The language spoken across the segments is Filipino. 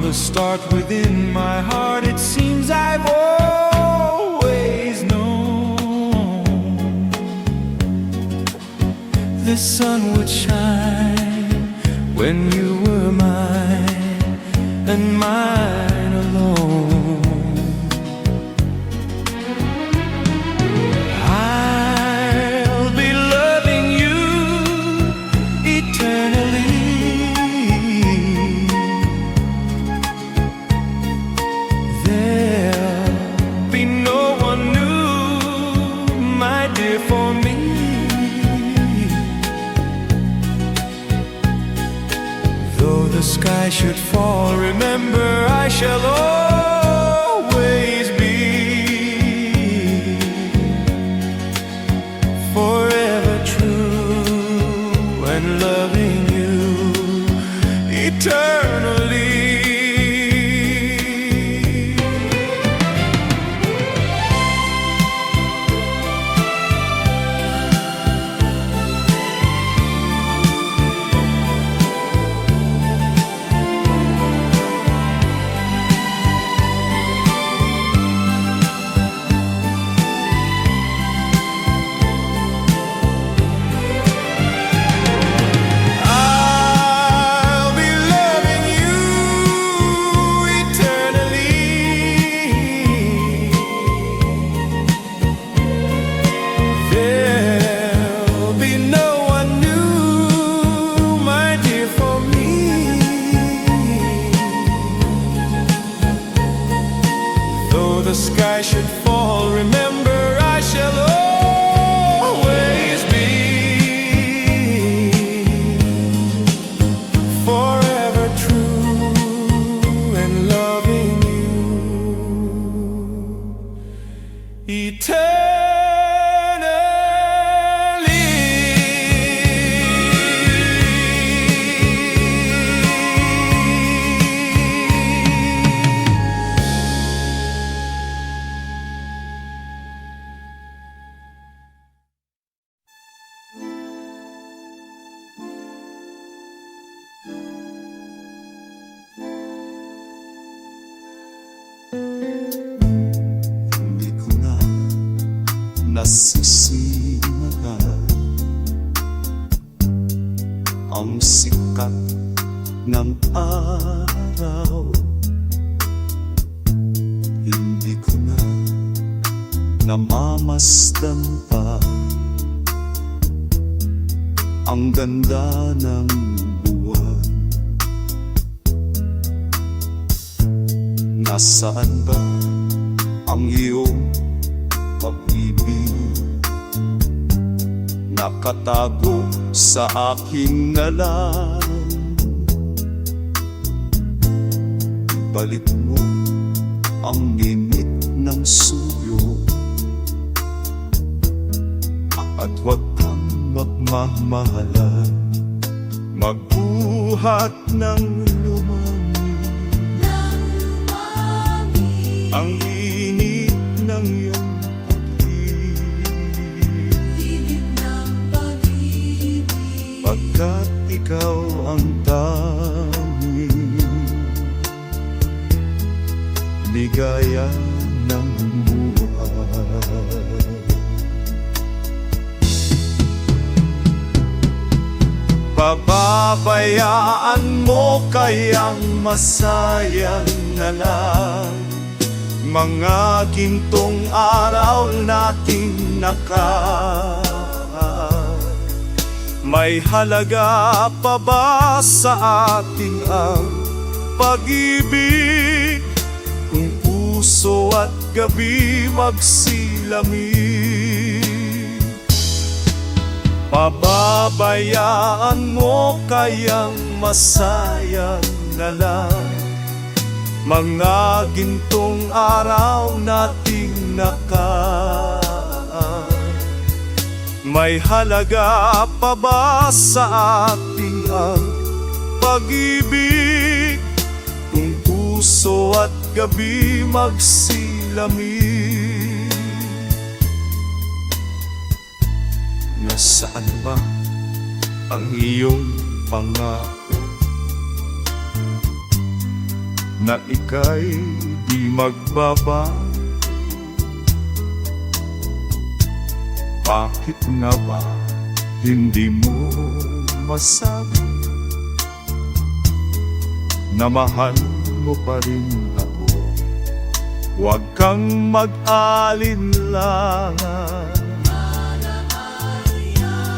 the start within my heart. It seems I've always known the sun would shine when you were mine and mine alone. I'll be loving you eternally. There'll be no one new, my dear, for me. Though the sky should fall, remember I shall always be forever true and loving you eternally. The sky should fall, remember I shall always be forever true and loving you eternally. Nasisimulan ang sikat ng araw. Hindi ko na namamasdan pa ang ganda ng buwan. Nasaan ba ang iyong pag-ibig? Nakatago sa aking alam. Balik mo ang init ng suyo at huwag kang magmamahalan. Magbuhat ng lumami ang init ng iyong pagkat ikaw ang tanging ligaya ng buhay. Pababayaan mo kayang masayang na lang mga gintong araw nating nakaraan. May halaga pa ba sa ating ang pag-ibig kung puso at gabi magsilamig? Pababayaan mo kayang masayang na lang mga gintong araw nating nakaraan? May halaga pa ba sa ating ang pag-ibig kung puso at gabi magsilamig? Nasaan ba ang iyong pangako? na ika'y di magbabago. Bakit nga ba hindi mo masabi na mahal mo pa rin ako? Huwag kang mag-alinlangan,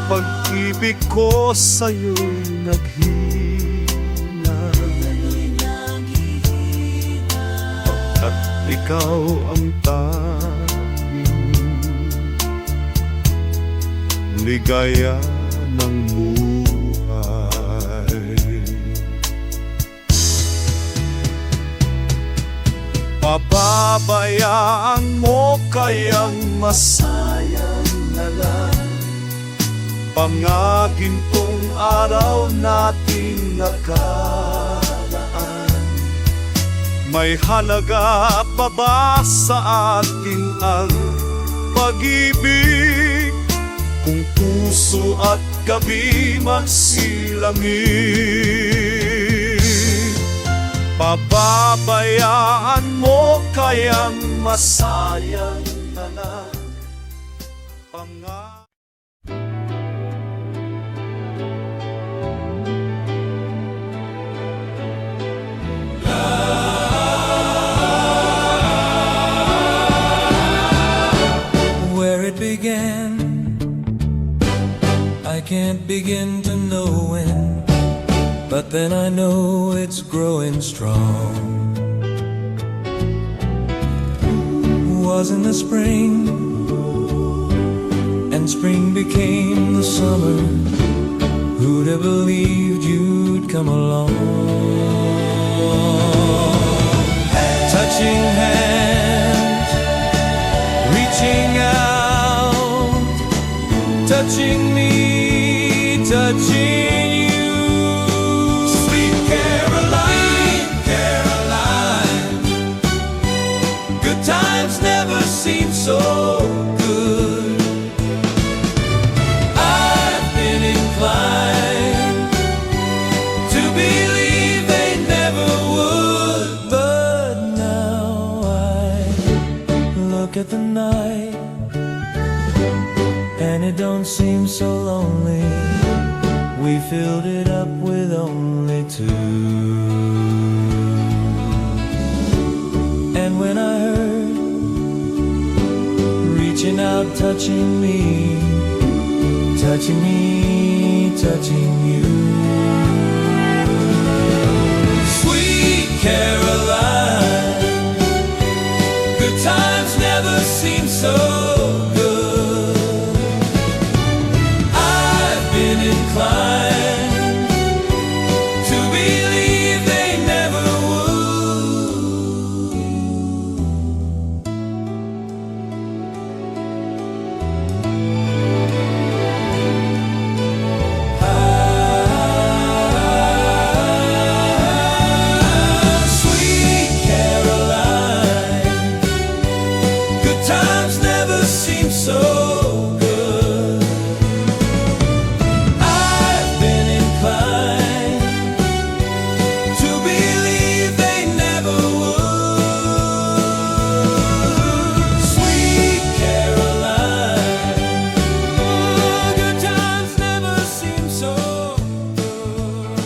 pag-ibig ko sa'yo'y naghihina, at ikaw ang tanging ligaya ng buhay. Pababayaan mo kayang masayang na lang pangagintong araw nating nakaraan. May halaga pa ba sa atin ang pag-ibig kung puso at gabi magsilangin? Pababayaan mo kayang masayang na lang Where it began, I can't begin to know when, but then I know it's growing strong. Was in the spring, and spring became the summer. Who'd have believed you'd come along? Touching hands, reaching out, touching me, touching you. Sweet Caroline, Caroline, good times never seem so good. I've been inclined to believe they never would, but now I look at the night and it don't seem so lonely. We filled it up with only two. And when I heard reaching out, touching me, touching me, touching you. Sweet Caroline, good times never seem so good. I've been inclined to believe they never would. Sweet Caroline, good times never seem so good. I've been inclined to believe they never would. Sweet Caroline, oh, good times never seem so good.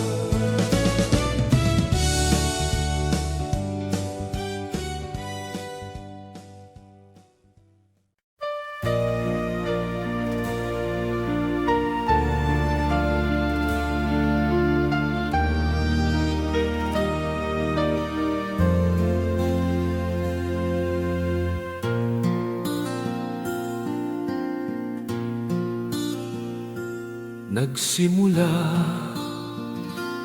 Nagsimula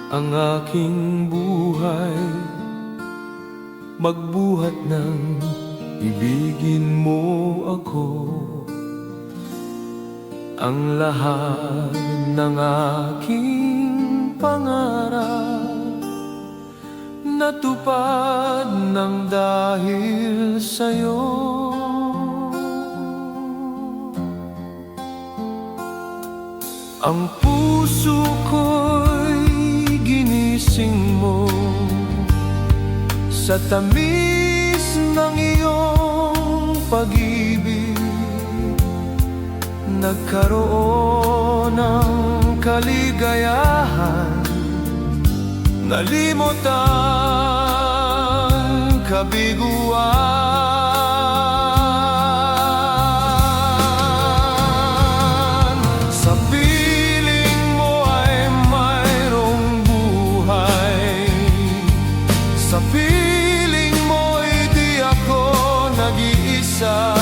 ang aking buhay, magbuhat ng ibigin mo ako. Ang lahat ng aking pangarap natupad ng dahil sa'yo. Ang puso ko'y ginising mo sa tamis ng iyong pag-ibig. Nagkaroon ng kaligayahan, nalimot ang kabiguan. Sa piling mo ay mayroong buhay, sa piling mo'y di ako nag-iisa.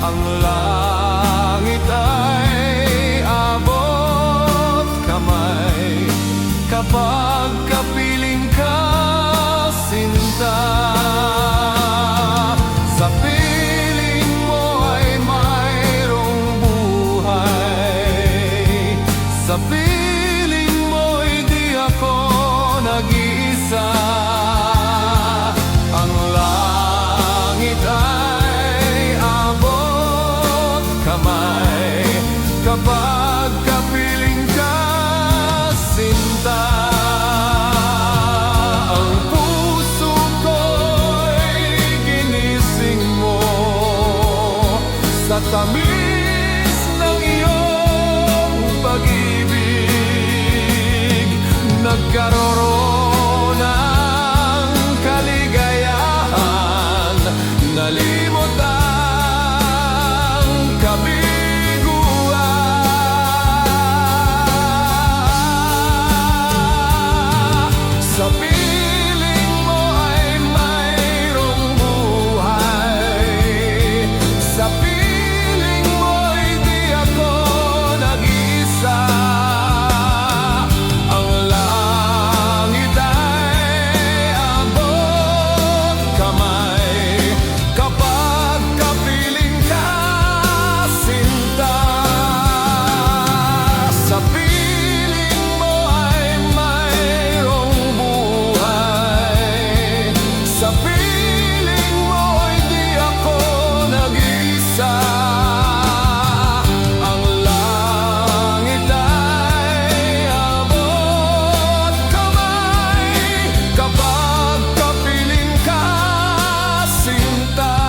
Ang langit ay abot kamay kapag kapiling ka, sinta. Sa piling mo ay mayroong buhay, sa piling mo'y di ako nag-iisa. Ang langit ay abot kamay kapag kapiling ka, sinta. Ang puso ko'y ginising mo sa tamis ng iyong pag-ibig. Nagkaroon ng kaligayahan, nalimot ang kabiguan. Sa piling mo ay mayroong buhay, sa piling mo'y di ako nag-iisa. Ang langit ay abot kamay kapag kapiling ka, sinta. Sa piling mo ay mayroong buhay, sa piling mo'y di ako nag-iisa. Ang langit ay abot kamay kapag kapiling ka, sinta.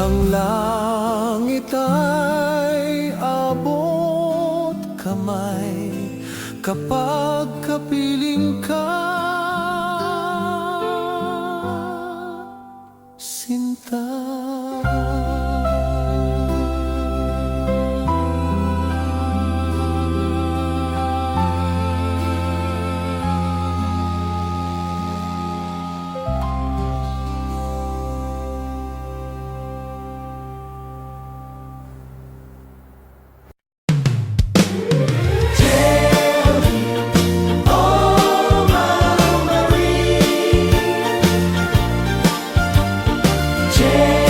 Ang langit ay abot kamay kapag kapiling ka, sinta. Tell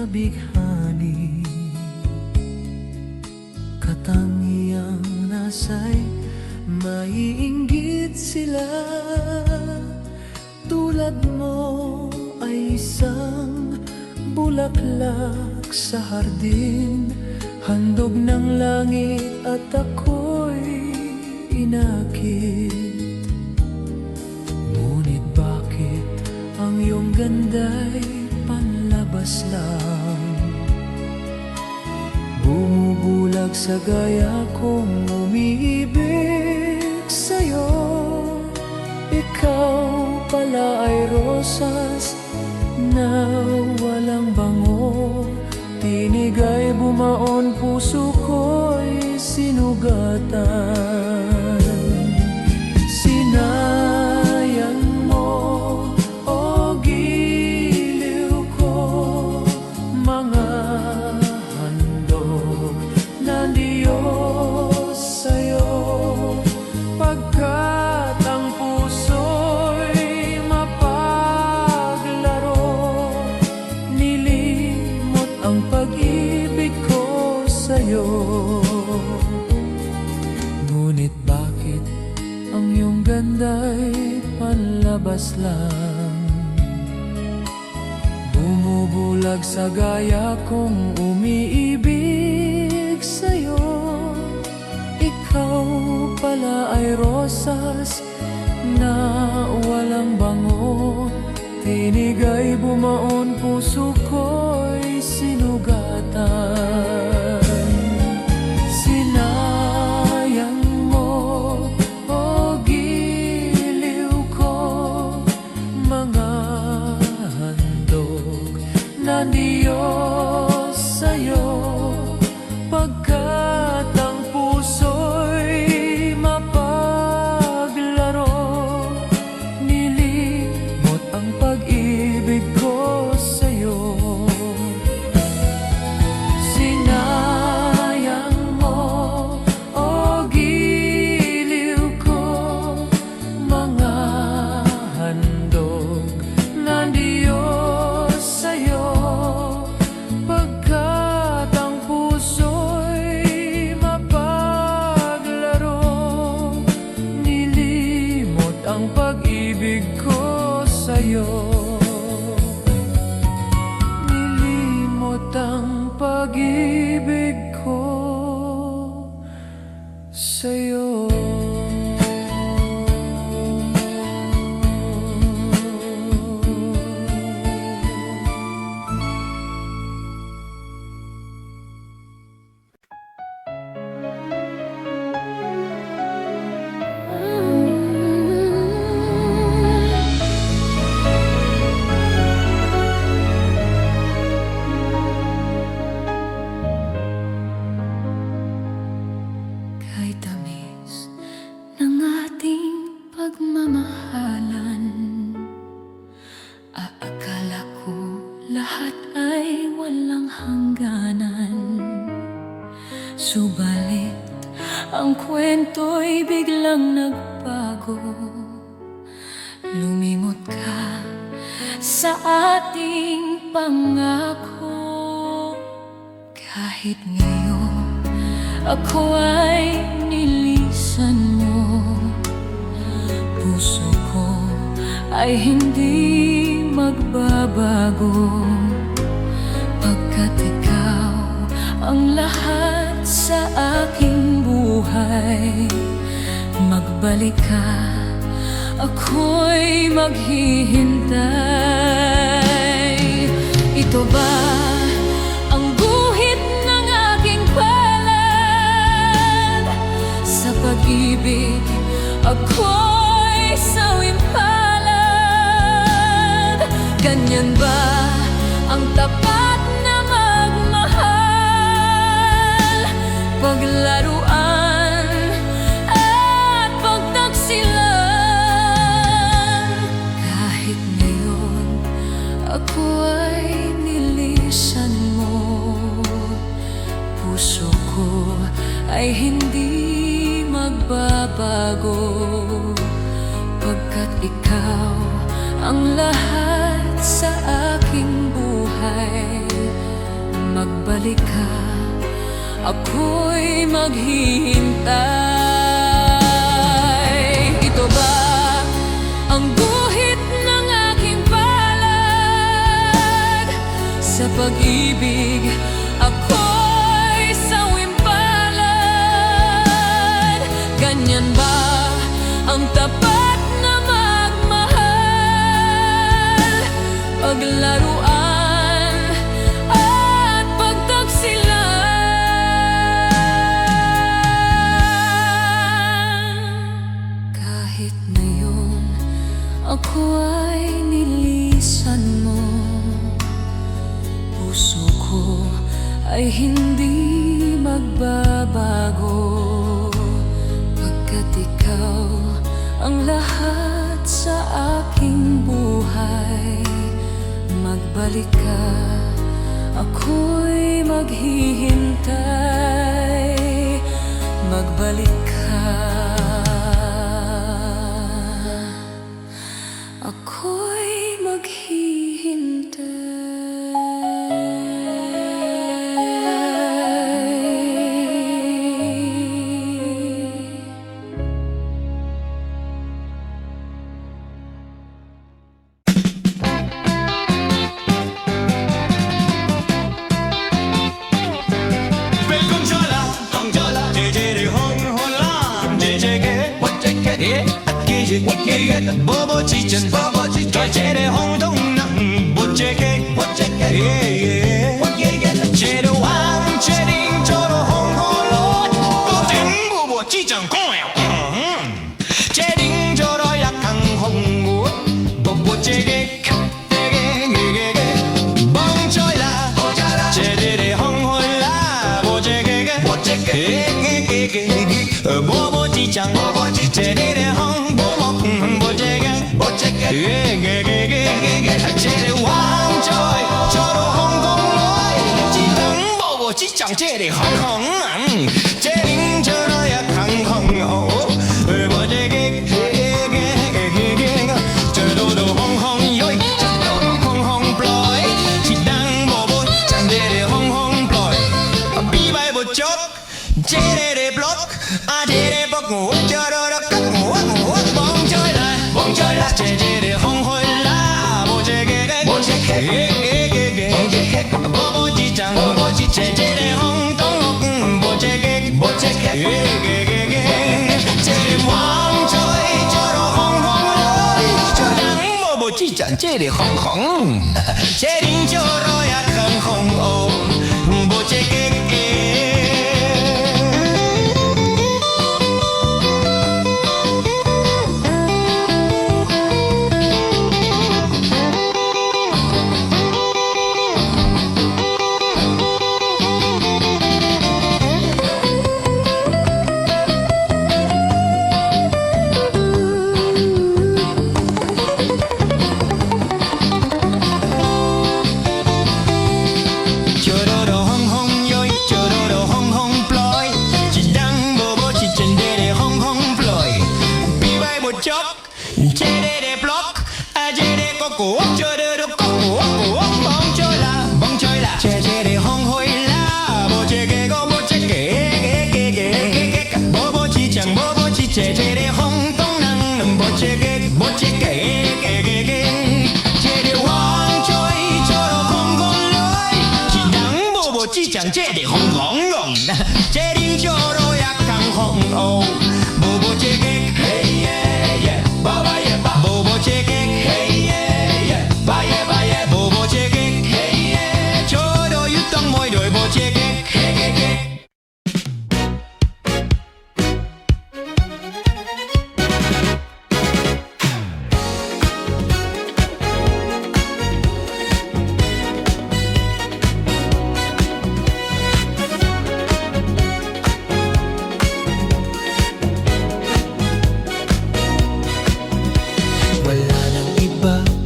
kabighani, katangiang nasa'y maiinggit sila. Tulad mo ay isang bulaklak sa hardin, handog ng langit at ako'y inakit. Ngunit bakit ang iyong ganda'y panlabas lang? Bumubulag sa gaya kong umiibig sa'yo. Ikaw pala ay rosas na walang bango, tinig ay bumaon, puso ko'y sinugatan. Sinayang mo, o giliw ko, mga handog ng Diyos sa'yo. Pagkat ang puso'y mapaglaro, nilimot ang pag-ibig ko sa'yo. Ngunit bakit ang iyong ganda'y panlabas lang? Bumubulag sa gaya kong umiibig sa'yo. Ikaw pala ay rosas na walang bango, tinig ay bumaon, puso ko'y sinugatan. Sinayang mo, o giliw ko, mga handog ng Diyos sa'yo. Pagkat ang puso'y mapaglaro, nilimot ang pag-ibig ko sa'yo. Sinayang mo, o giliw ko, mga handog ng Diyos sa'yo. Pagkat ang puso'y mapaglaro, nilimot ang pag-ibig ko sa'yo. Nilimot ang pag-ibig ko sa'yo. Kay tamis ng ating pagmamahalan, aakala ko lahat ay walang hangganan. Subalit ang kwento'y biglang nagbago. Lumingot ka sa ating pangako. Kahit ngayon ako ay nilisan mo, puso ko ay hindi magbabago. Pagkat ikaw ang lahat sa aking buhay, magbalik ka, ako'y maghihintay. Ito ba ang guhit ng aking palad? Sa pag-ibig ako'y sawing palad. Ganyan ba ang tapat na magmahal? Paglaruan at pagtaksilan. Kahit ngayon ako ay nilisan mo, puso ko ay hindi magbabago. Pagkat ikaw ang lahat sa aking buhay, magbalik ka, ako'y maghihintay. Ito ba ang guhit ng aking palad? Sa pag-ibig, ako'y sawing palad. Ganyan ba ang tapat na magmahal? Paglaruan at pagtaksilan. Kahit ngayon ako ay nilisan mo, puso ko ay hindi magbabago, pagkat ikaw ang lahat sa aking buhay. Magbalik ka, ako'y maghihintay. Magbalik ka, ako'y maghihintay. Bobo chicken, 제대 홍동남 보제게, 제대 왕 제링 저로 홍홀로 보쟁 보보 지정 공양, 제링 저로 약한 홍무 보보제게 멍쳐라 제대의 홍홀라 보제게 보보 지정 제대의 홍 제대 왕조이 저로 홍콩로이 지당 보고 지장 제대 홍콩 제링 저러야 강홍호 보제게 저도도 홍홍 요이 저도 홍홍 플로이 지당 보고 지장 제대 홍홍 플로이 비바이 보쪽 제대 블록 아 제대 먹고 저러러 깎고 멍절라 제제대 홍홀라 보제게 보보지장 제제대 홍동 보제게 제대 왕조이 저로 홍홍로이 저장 보보지장 제대 홍홍 제링 저로 약한 홍오 보제게 제레레 블록 아 제레 꼬꼬 저르르 꼬꼬 멍쳐라 제제레 홍호일라 보제게고 보제게 보보지장 보보지 제제레 홍동랑 보제게 제레 왕조이 저로 홍콩로이 지당 보보지장 제레 홍콩롱 제링 저로 약간 홍오 보보제게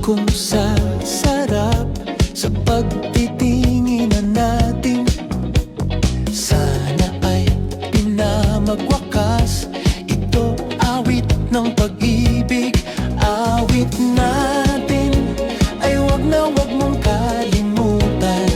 kung sasarap sa pagtitinginan natin. Sana ay pinamagwakas ito, awit ng pag-ibig. Awit natin ay wag na wag mong kalimutan.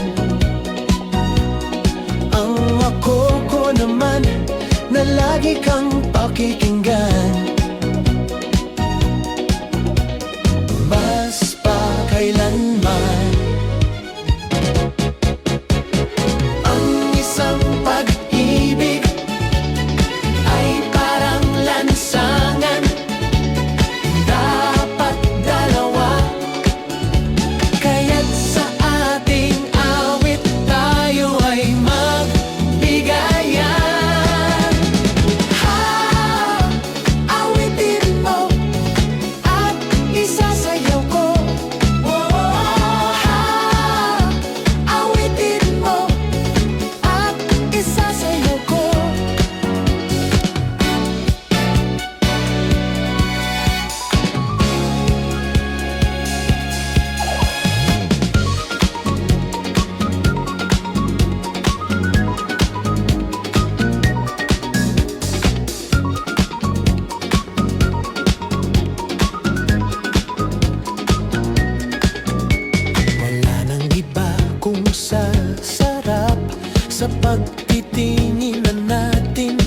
pagtitinginan natin.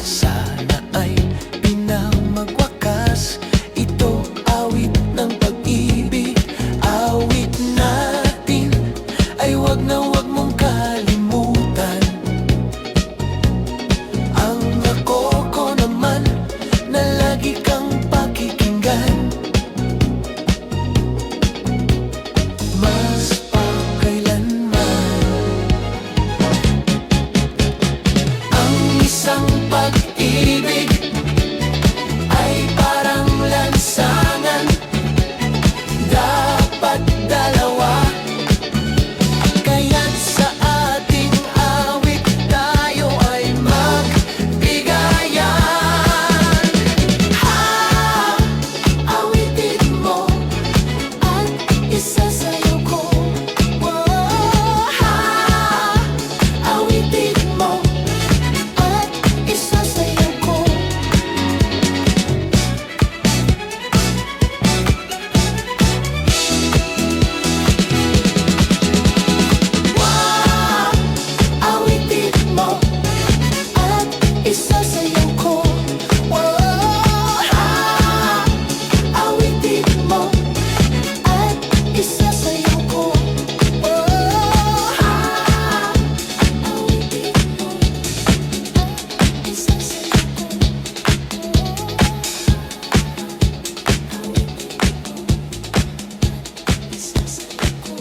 Sana ay pinamagwakas. Ito awit ng pag-ibig. Awit natin ay wag na wag mong kalimutan. Ang nakoko naman na lagi kang pakikinggan. Mas pagkailanman ang isang pag-ibig ay parang lansangan. Dapat dalawa. Kaya't sa ating awit tayo ay magbigayan. Awitin mo at isasayaw ko. Awitin mo at isasayaw ko. Awitin mo at isasayaw ko. Awitin mo at isasayaw ko. Awitin mo at isasayaw ko.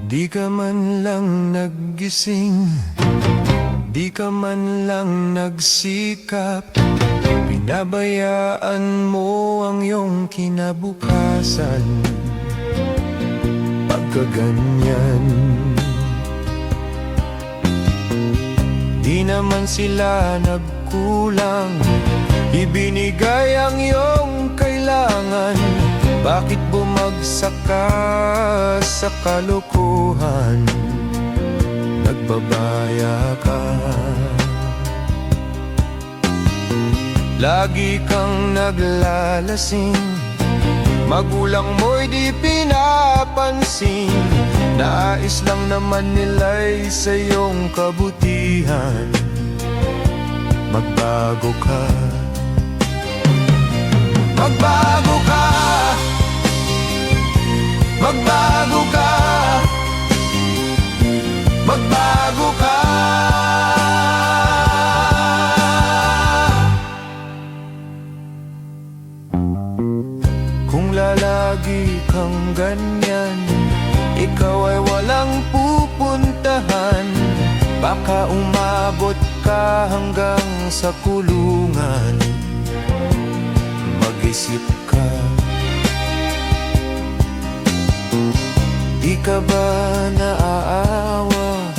Di ka man lang naggising, di ka man lang nagsikap. Pinabayaan mo ang iyong kinabukasan. Pagkaganyan, di naman sila nagkulang. Ibinigay ang iyong kailangan. Bakit bumagsak ka sa kalokohan? Nagbabaya ka. Lagi kang naglalasing, magulang mo'y di pinapansin. Nais lang naman nila'y sa iyong kabutihan. Magbago ka. Magbago ka. Magbago ka. Magbago ka. Kung lalagi kang ganyan, ikaw ay walang pupuntahan. Baka umabot ka hanggang sa kulungan. Mag-isip ka. Di ka ba naaawa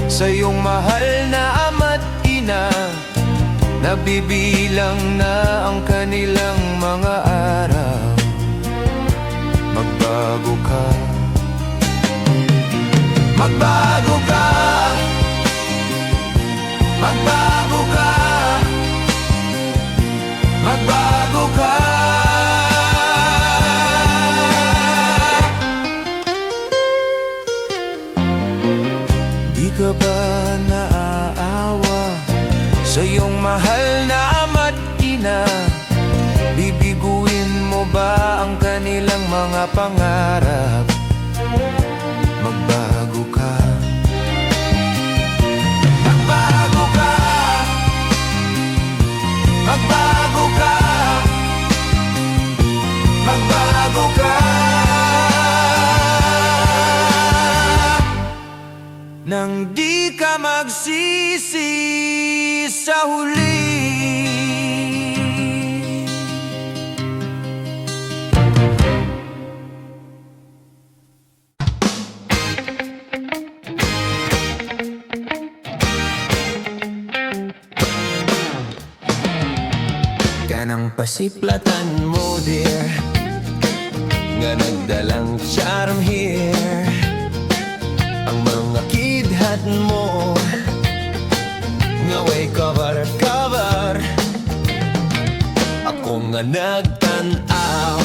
sa iyong mahal na ama't ina? Nabibilang na ang kanilang mga araw. Magbago ka. Magbago ka. Magbago ka. Magbago ka. Di ka ba naaawa sa iyong mahal na ama't ina? Bibiguin mo ba ang kanilang mga pangarap? Magbago ka. Magbago ka. Magbago ka. Magbago ka. Nang di ka magsisi sa huli. Kanang pasiplatan mo, dear, nga nagdalang charm here. Ang mga kidhat mo nga way cover, cover. Ako nga nagtanaw,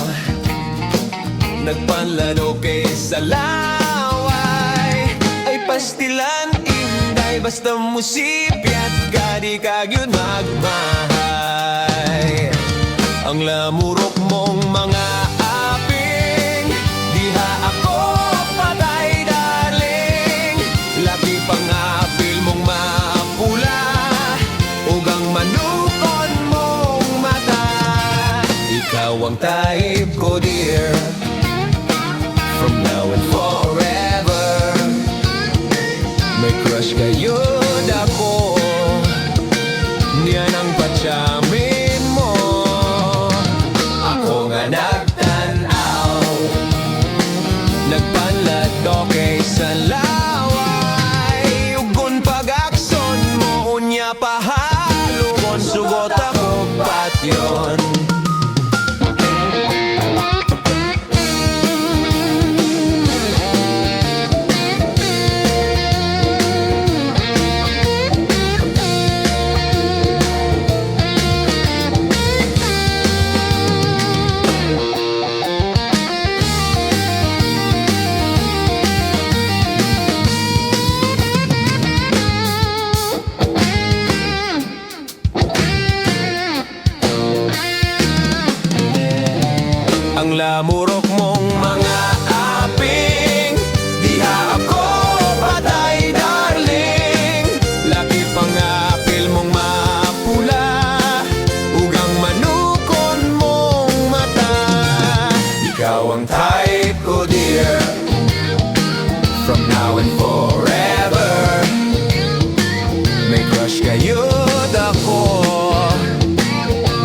nagpanlano kay sa laway. Ay pastilan, inday, basta musipyat ka, di ka yun magmahay. Ang lamurok mong mga aping, diha ako patay, darling. Laki pang apil mong mapula, ugang manukon mong mata. Ikaw ang type ko, dear, from now and forever. May crush kayo ako, niyan ang patsamin mo. Ako nga nagtanaw, nagpanlado kay sa laway. Ugon pag-akson mo, unya pahalukon, sugot ako patyon. Ang lamurok mong mga aping, diha ako patay, darling. Laki pang apil mong mapula, ugang manukon mong mata. Ikaw ang type ko, dear, from now and forever. May crush kayo ako,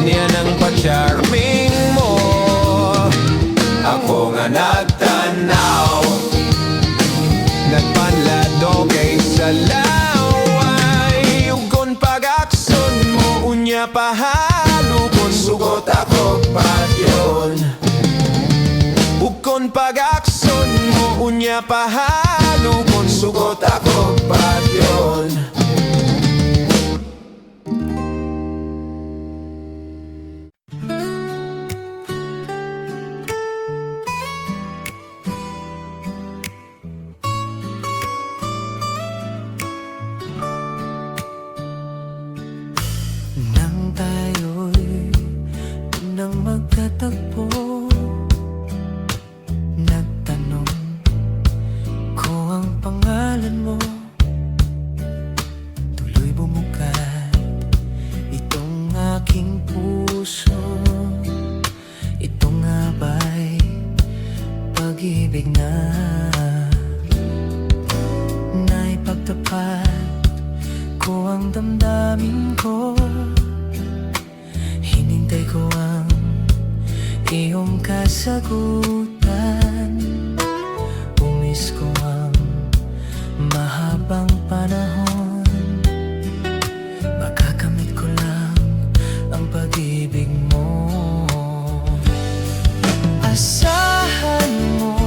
niyan ang pa-charming mo. Ako nga nagtanaw, nagpanlado kay sa laway. Ugon pag-akson mo, unya pahalukon, sugot ako patyon. Ugon pag-akson mo, unya pahalukon, sugot ako patyon. Nang tayo'y unang magkatagpo, nagtanong ko ang pangalan mo. Tuloy bumukat itong aking puso. Ito nga ba'y pag-ibig na naipagtapat ko ang damdamin ko? Hinintay ko ang iyong kasagutan. Umis ko ang mahabang panahon. Makakamit ko lang ang pag-ibig mo. Asahan mo,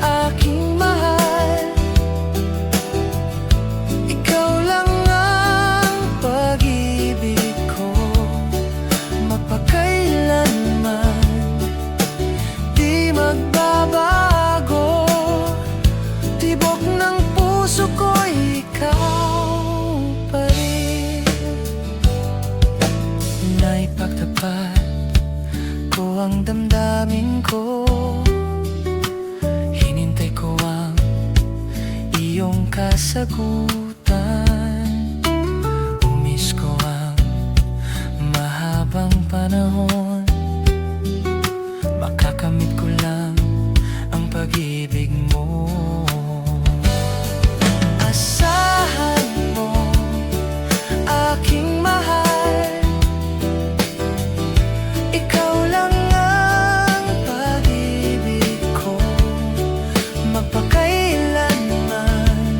aking mahal, ikaw lang ang pag-ibig ko. Mapakailanman di magbabago. Tibok ng puso ko, ikaw pa rin. Naipagtapat ko ang damdamin ko. Hinintay ko ang iyong kasagutan. Umis ko ang mahabang panahon. Makakamit ko lang ang pag-ibig mo. Asahan mo, aking mahal, ikaw lang ang pag-ibig ko. Mapakailanman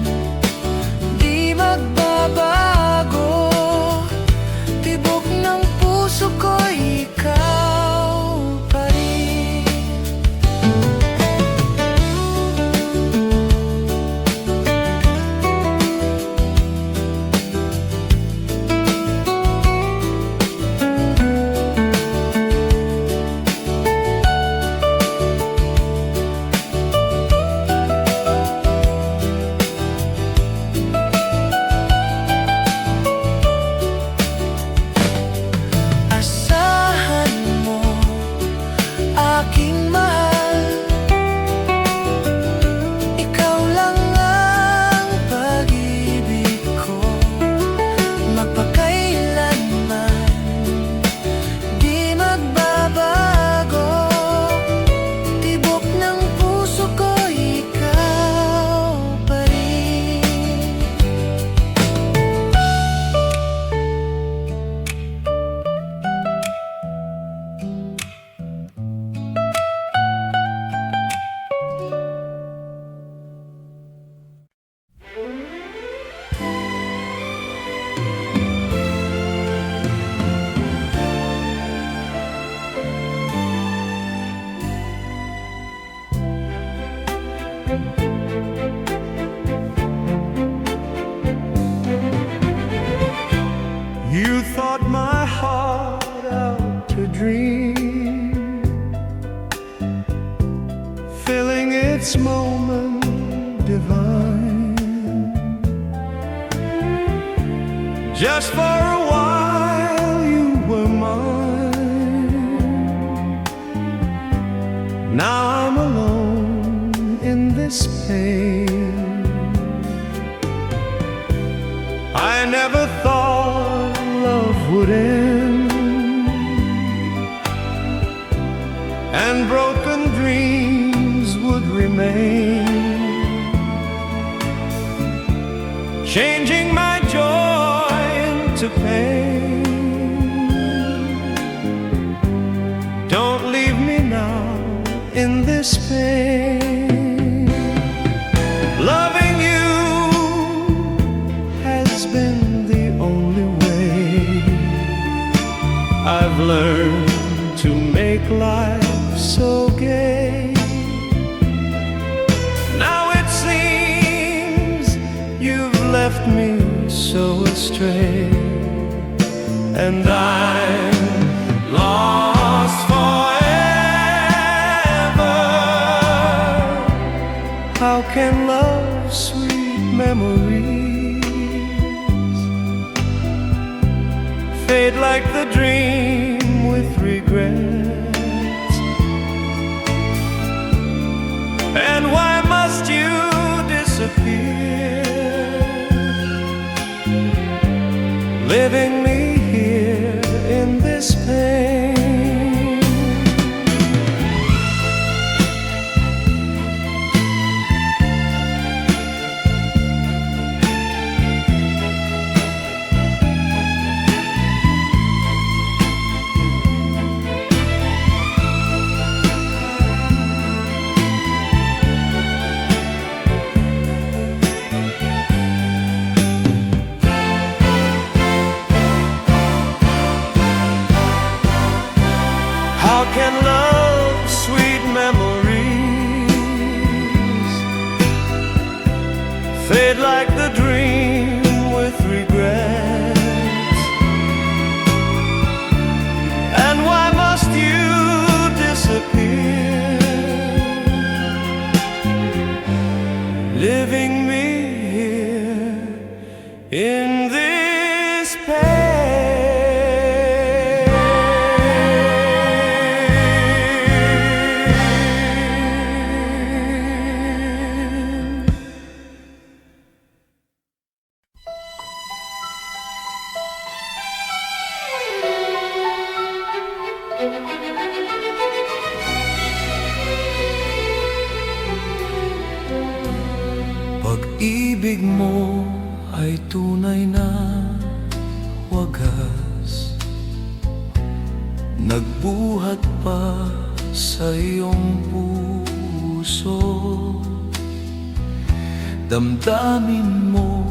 dream, filling its moment divine. Just for a while you were mine. Now I'm alone in this pain. I never thought love would end, and broken dreams would remain, changing my joy into pain. Don't leave me now in this pain. Loving you has been the only way I've learned to make life so gay. Now it seems you've left me so astray, and I'm lost forever. How can love's sweet memories fade like the dream with regrets? And why must you disappear, leaving me here in this pain? How can love's sweet memories fade like the dream with regrets? And why must you disappear, leaving me here in this pain? Pag-ibig mo ay tunay na wagas, nagbuhat pa sa iyong puso. Damdamin mo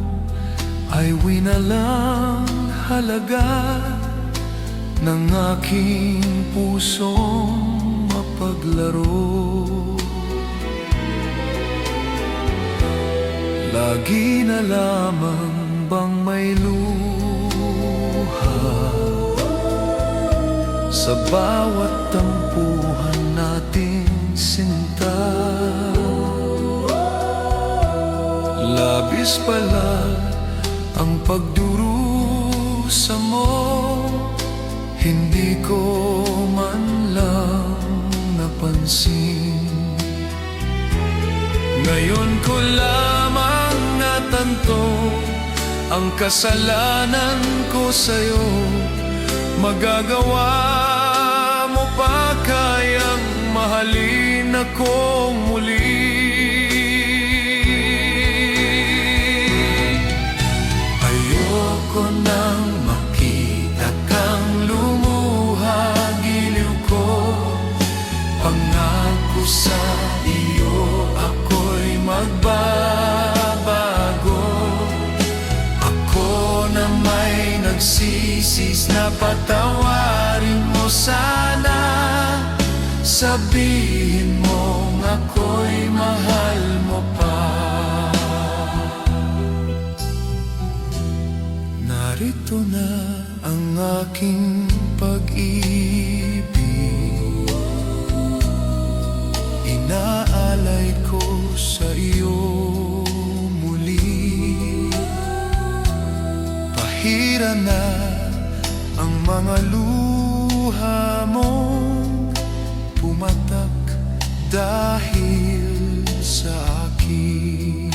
ay winalang halaga ng aking pusong mapaglaro. Lagi na lamang bang may luha sa bawat tampuhan nating sinta? Labis pala ang pagdurusa mo, hindi ko man lang napansin. Ngayon ko lamang natanto ang kasalanan ko sa'yo. Magagawa mo pa kayang mahalin akong muli? Ayoko nang makita kang lumuha, giliw ko. Pangako sa iyo ako'y magbabago. Ako na may nagsisis na patawarin mo sana. Sabihin mong ako'y mahal mo pa. Narito na ang aking pag-ibig, na ang mga luha mong pumatak dahil sa akin.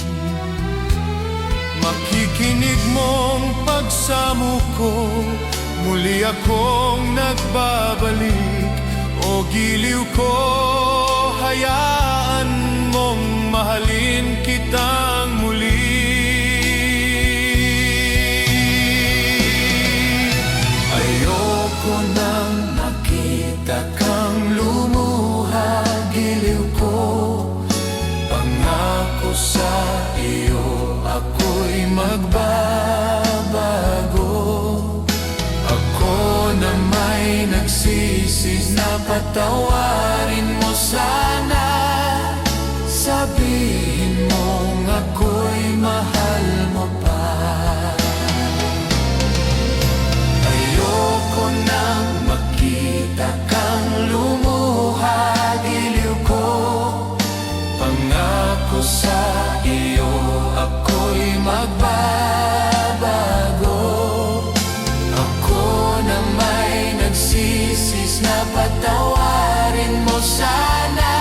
Makikinig mong pagsamo ko, muli akong nagbabalik. O giliw ko, hayaan mong mahalin kitang muli. Ayoko nang makita kang lumuha, giliw ko. Pangako sa iyo, ako'y magbabago. Ako na may nagsisi na patawarin mo sana. Sabihin mong ako'y mahal mo pa. Ayoko nang makita kang lumuha, giliw ko. Pangako sa iyo, ako'y magbabago. Ako na may nagsisis na patawarin mo sana.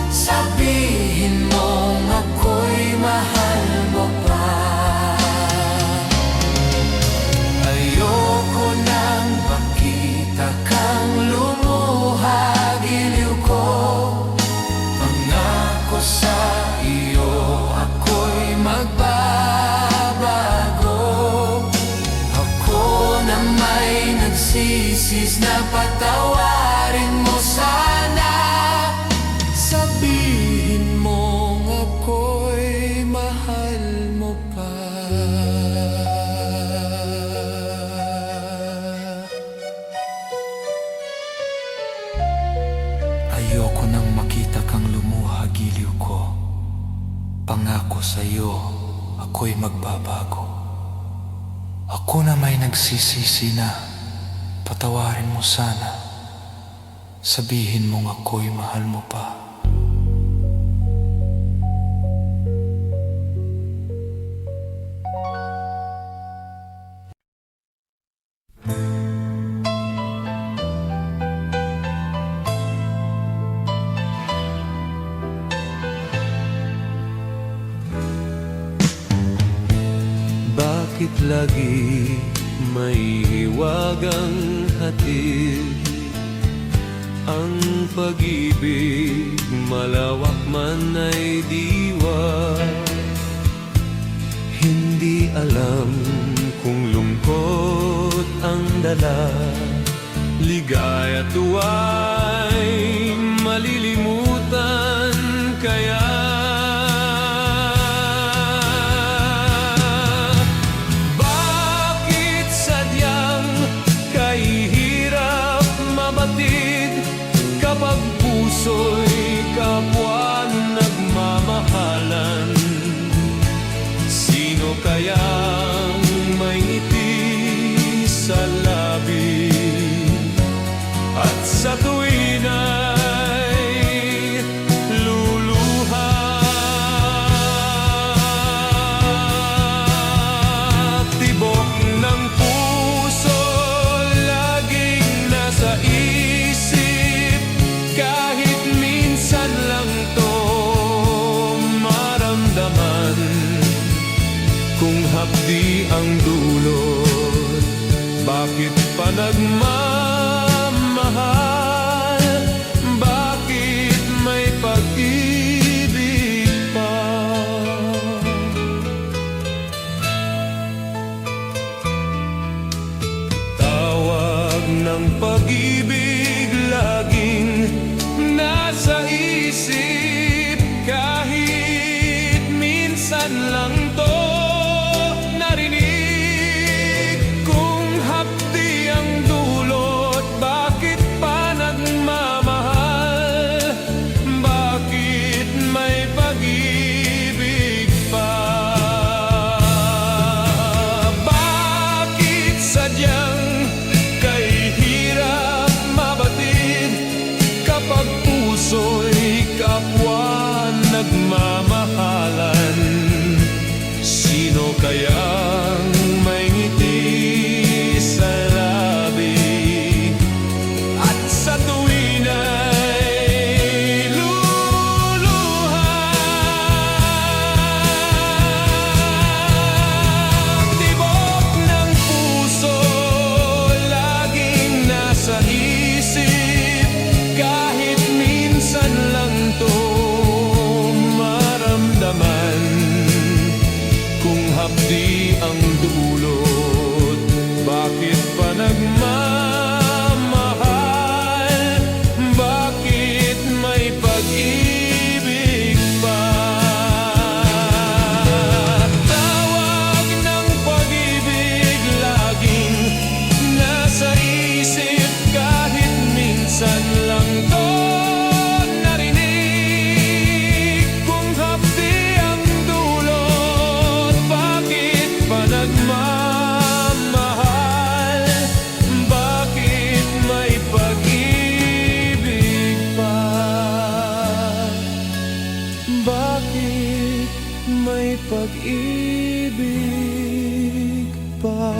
Sabihin mong ako'y mahal mo pa. Ayoko nang makita kang lumuha, giliw ko. Pangako sa iyo, ako'y magbabago. Ako na may nagsisis na patawarin mo sana. Sabihin mong ako'y mahal mo pa. Ayoko nang makita kang lumuha, giliw ko. Pangako sa'yo, ako'y magbabago. Ako na may nagsisisi na, patawarin mo sana. Sabihin mong ako'y mahal mo pa. Bakit lagi may hiwagang hatid? Ang pag-ibig malawak man ay diwa. Hindi alam kung lungkot ang dala, ligaya tuwa'y malilimutan kaya. Kapag puso'y kapwa nagmamahalan, sino kayang may ngiti sa labi at sa tuwin ay luluha? Tibok ng puso laging nasa isip, kahit minsan lang to maramdaman. Kung hapdi ang dulot, bakit pa nagmamahal? Bakit may pag-ibig pa? Tawag ng pag-ibig laging nasa isip, kahit minsan lang to narinig. Kung hapdi ang dulo, San lang to narinig? Kung hapdi ang dulot, bakit pa nagmamahal? Bakit may pag-ibig pa? Bakit may pag-ibig pa?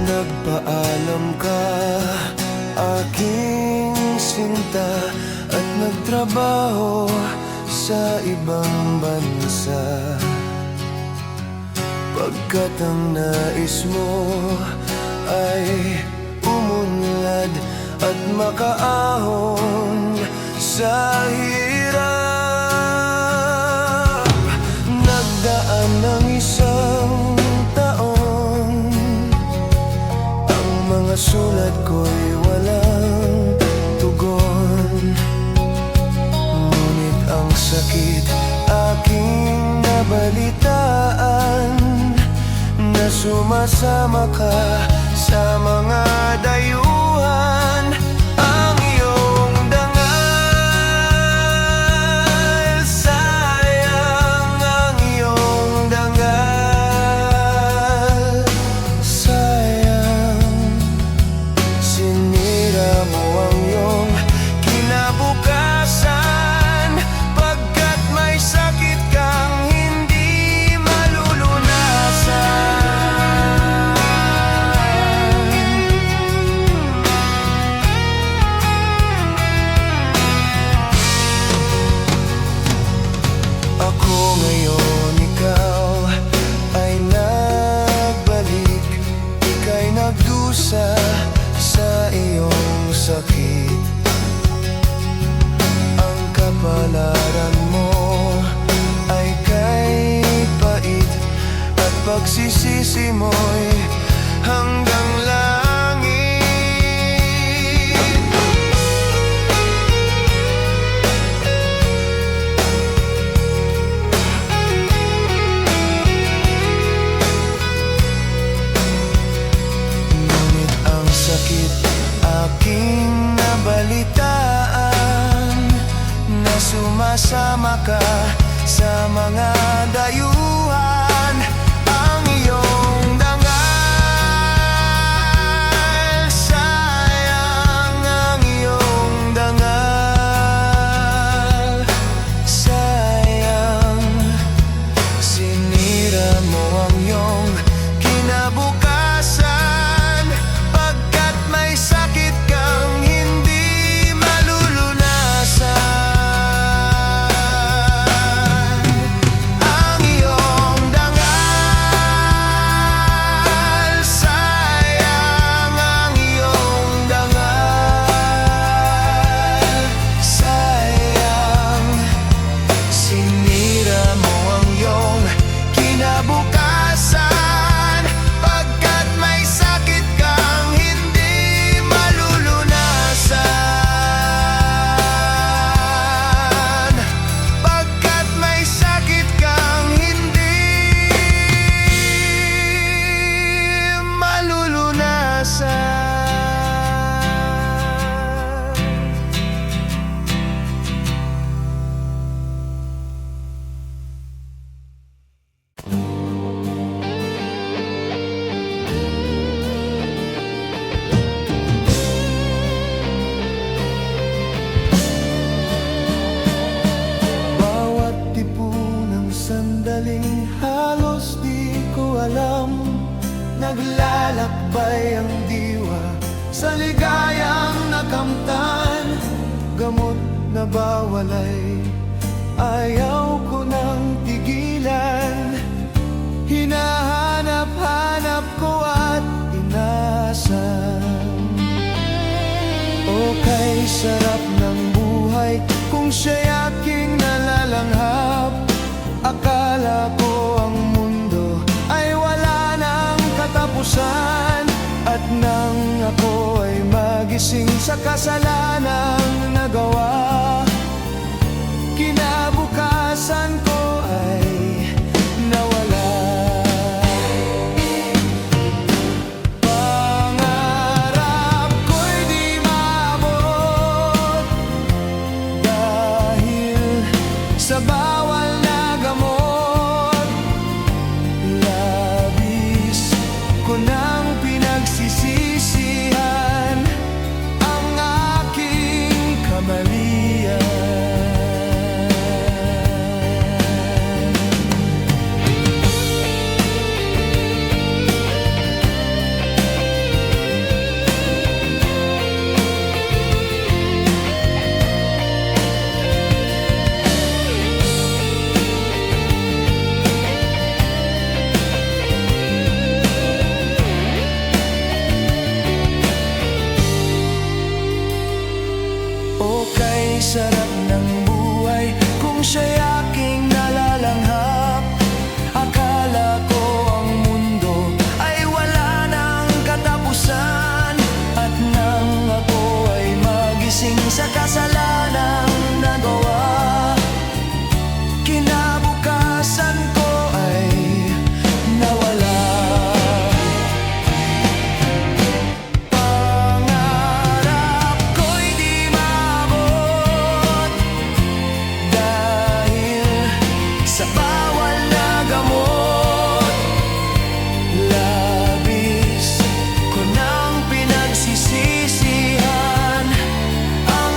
Nagpaalam ka, aking sinta, at nagtrabaho sa ibang bansa. Pagkat ang nais mo ay umunlad at makaahon sa hirap. Nagdaan ng isang taon, mga sulat ko'y walang tugon. Ngunit ang sakit aking nabalitaan, na sumasama ka sa mga dayuhan. Ang iyong dangal, sayang ang iyong dangal. Sayang, sinira mo ang iyong kinabukasan, pagkat may sakit kang hindi malulunasan. Ako ngayon, ikaw ay nagbalik, ika'y nagdusa sa iyong sakit. Ang kapalaran mo ay kay pait, at pagsisisi mo'y hanggang langit. Ngunit ang sakit aking nabalitaan, na sumasama ka sa mga dayuhan. Ang iyong dangal, sayang ang iyong dangal. Sayang, sinira mo ang iyong kinabukasan, pagkat may sakit kang hindi malulunasan. Ang iyong dangal, sayang ang iyong dangal. Sayang, sinira mo ang iyong kinabukasan, pagkat may sakit kang hindi malulunasan. Pagkat may sakit kang hindi malulunasan. Bawat tipu ng sandaling halos di ko alam, naglalakbay ang diwa sa ligayang nakamtan. Gamot na bawalay, ayaw ko nang tigilan. Hinahanap-hanap katapusan. At nang ako ay magising sa kasalanang nagawa, kinabukasan ko ay nawala. Pangarap ko'y di maabot dahil sa bawal na gamot. Labis ko nang pinagsisisihan ang aking kamalian. Okay, sarap ng buhay kung siya'y aking nalalanghap. Akala ko ang mundo ay wala ng katapusan. At nang ako ay magising sa kasalanang nagawa, kinabukasan ko ay nawala. Pangarap ko'y di maabot dahil sa bawal na gamot. Labis ko nang pinagsisisihan ang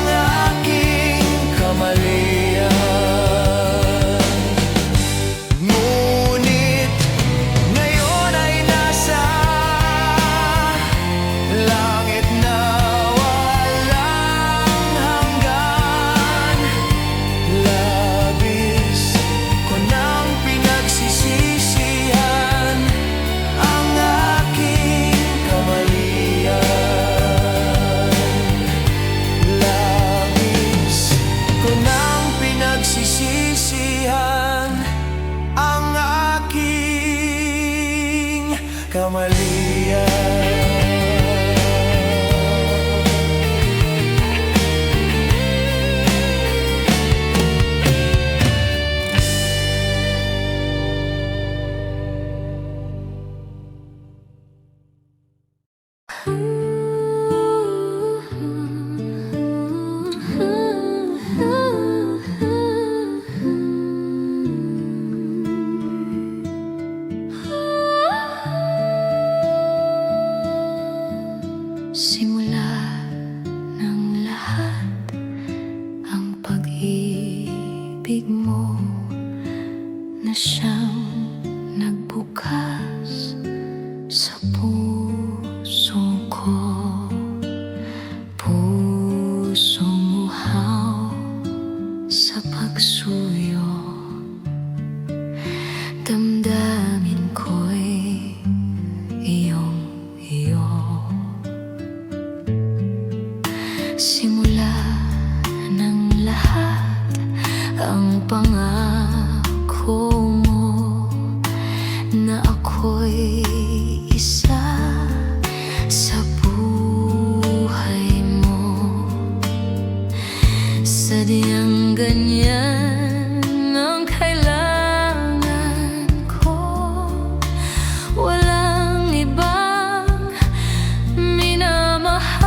aking kamalian. Ngunit ngayon ay nasa langit na walang hanggan. Labis ko nang pinagsisisihan ang aking kamalian. Labis ko nang pinagsisisihan ang aking kamalian. Simula ng lahat ang pag-ibig mo na siyang nagbukas sa puso ko. Pusong uhaw sa pagsuyo, damdamin ko'y iyong-iyo. Simula ng lahat ang pangako mo na ako'y isa sa buhay mo. Sadyang ganyan ang kailangan ko. Walang ibang minamahal.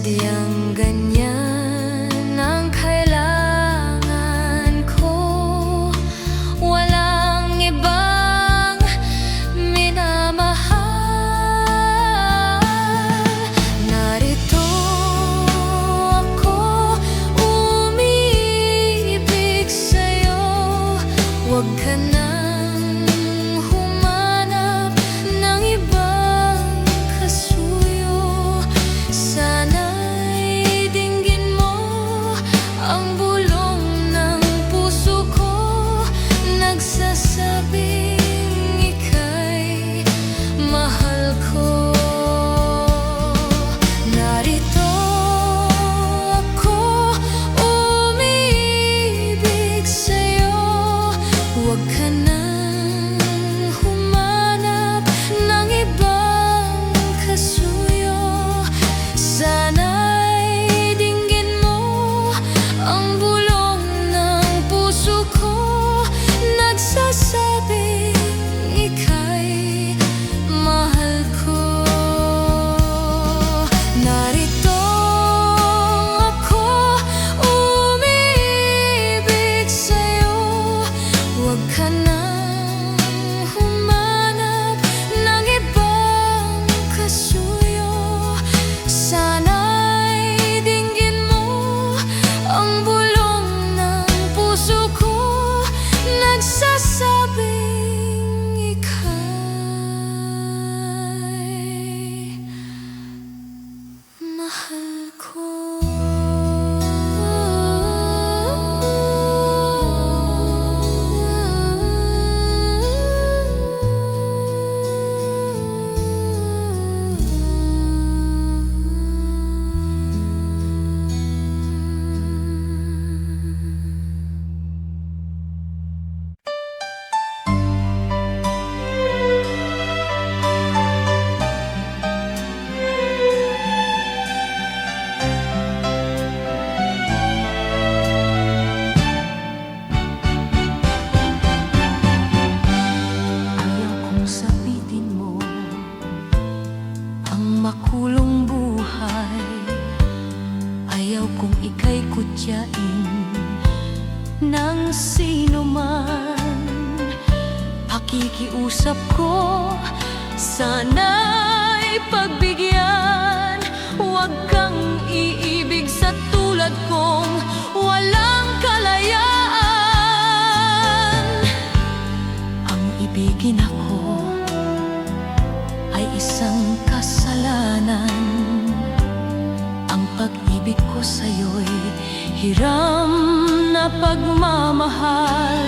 Sadyang ganyan ang kailangan ko. Walang ibang minamahal. Narito ako, umiibig sa'yo. Huwag ka nang humanap ng ibang kasuyo. Sana'y dinggin mo ang bulong ng puso ko, nagsasabing ika'y mahal ko. Narito ako, umiibig sa'yo. Huwag ka nang humanap ng ibang kasuyo. Sana'y dinggin mo ang bulong ng puso ko, nagsasabing ika'y mahal ko. Narito ako, umiibig sa'yo. Huwag ka nang humanap ng ibang kasuyo. Sana'y dinggin mo ang bulong ng puso ko, nagsasabing ika'y mahal ko. Ayaw kong sabitin mo ang makulong buhay. Ayaw kong ika'y kutyain ng sino man. Pakikiusap ko, sana'y pagbigyan. Huwag kang iibig sa tulad kong walang kalayaan. Ang ibigin ako ay isang kasalanan. Ang pag-ibig ko sa'yo'y hiram na pagmamahal.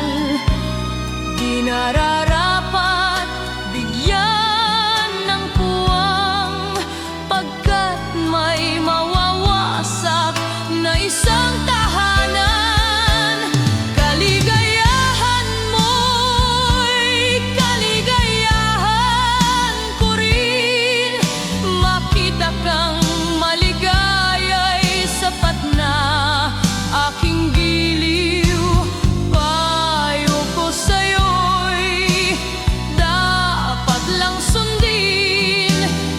Di nararapat bigyan ng puwang, pagkat may mawawasak na isang tahanan. Kaligayahan mo'y kaligayahan ko rin. Makita kang maligaya'y sapat na aking giliw. Payo ko sa'yo'y dapat lang sundin.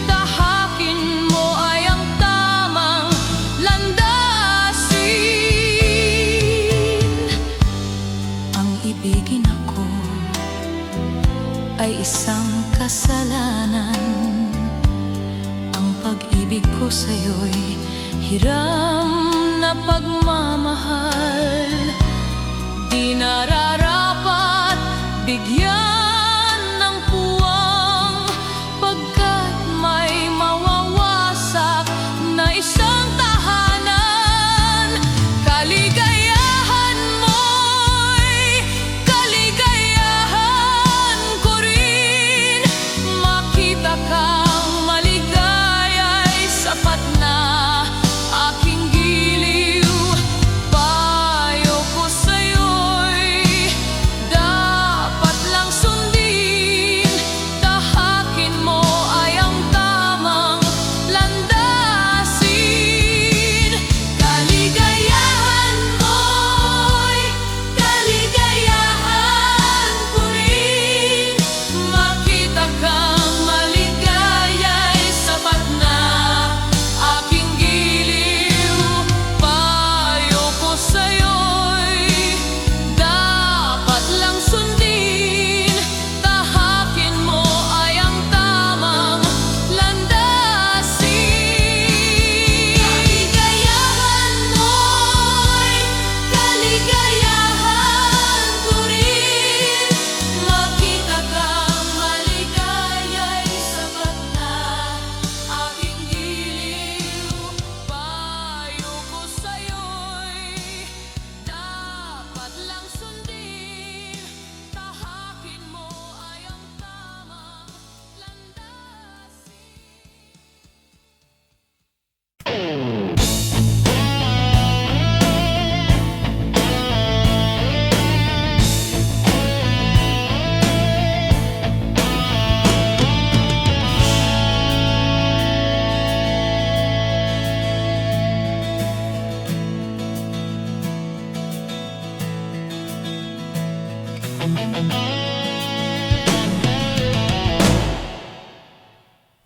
Tahakin mo ay ang tamang landasin. Ang ibigin ako ay isang kasalanan. Ang pag-ibig ko sa'yo'y hiram na pagmamahal. Di nararapat bigyan ng puwang, pagkat may mawawasak na isang tahanan. Kaligayahan mo'y kaligayahan ko rin. Makita kang maligaya'y sapat na aking giliw. Payo ko sa'yo'y dapat lang sundin.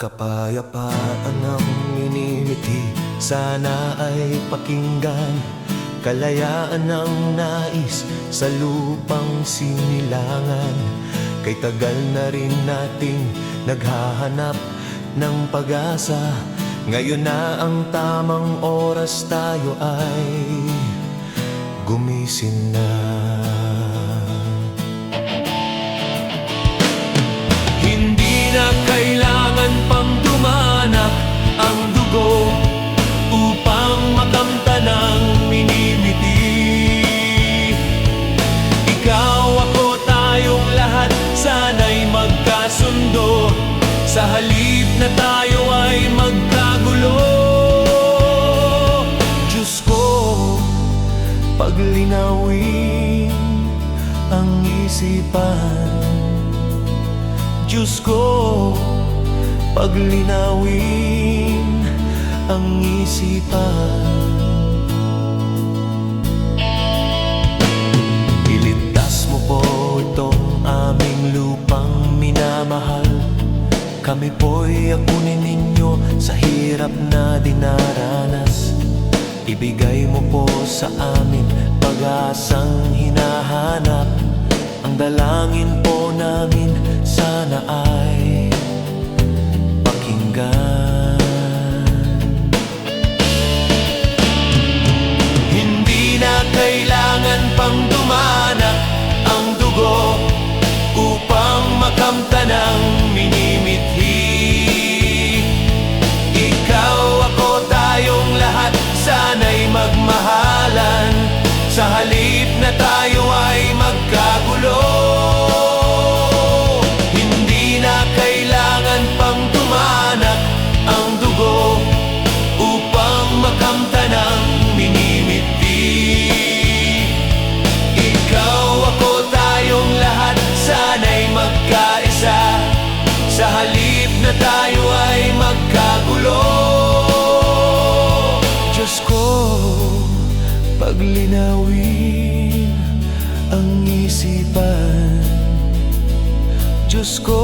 Kapayapaan ang minimiti, sana ay pakinggan. Kalayaan ang nais sa lupang sinilangan. Kay tagal na rin nating naghahanap ng pag-asa. Ngayon na ang tamang oras, tayo ay gumising na. Hindi na kailangan pang dumanak ang dugo upang makamta ng minimiti. Ikaw, ako, tayong lahat sana'y magkasundo. Sa halip na tayo ay magkagulo. Diyos ko, paglinawin ang isipan. Diyos ko, paglinawin ang isipan. Iligtas mo po itong aming lupang minamahal. Kami po'y akunin ninyo sa hirap na dinaranas. Ibigay mo po sa amin pag-asang hinahanap. Ang dalangin po namin sana ay pakinggan. Hindi na kailangan pang dumanak ang dugo upang makamta ng minimithi. Ikaw, ako, tayong lahat sana'y magmahalan. Sa halip na tayo ay magkagulo. Hindi na kailangan pang dumanak ang dugo upang makamta ng minimithi. Ikaw, ako, tayong lahat sana'y magkaisa. Sa halip na tayo ay magkagulo. Diyos ko, paglinawin ang isipan. Diyos ko,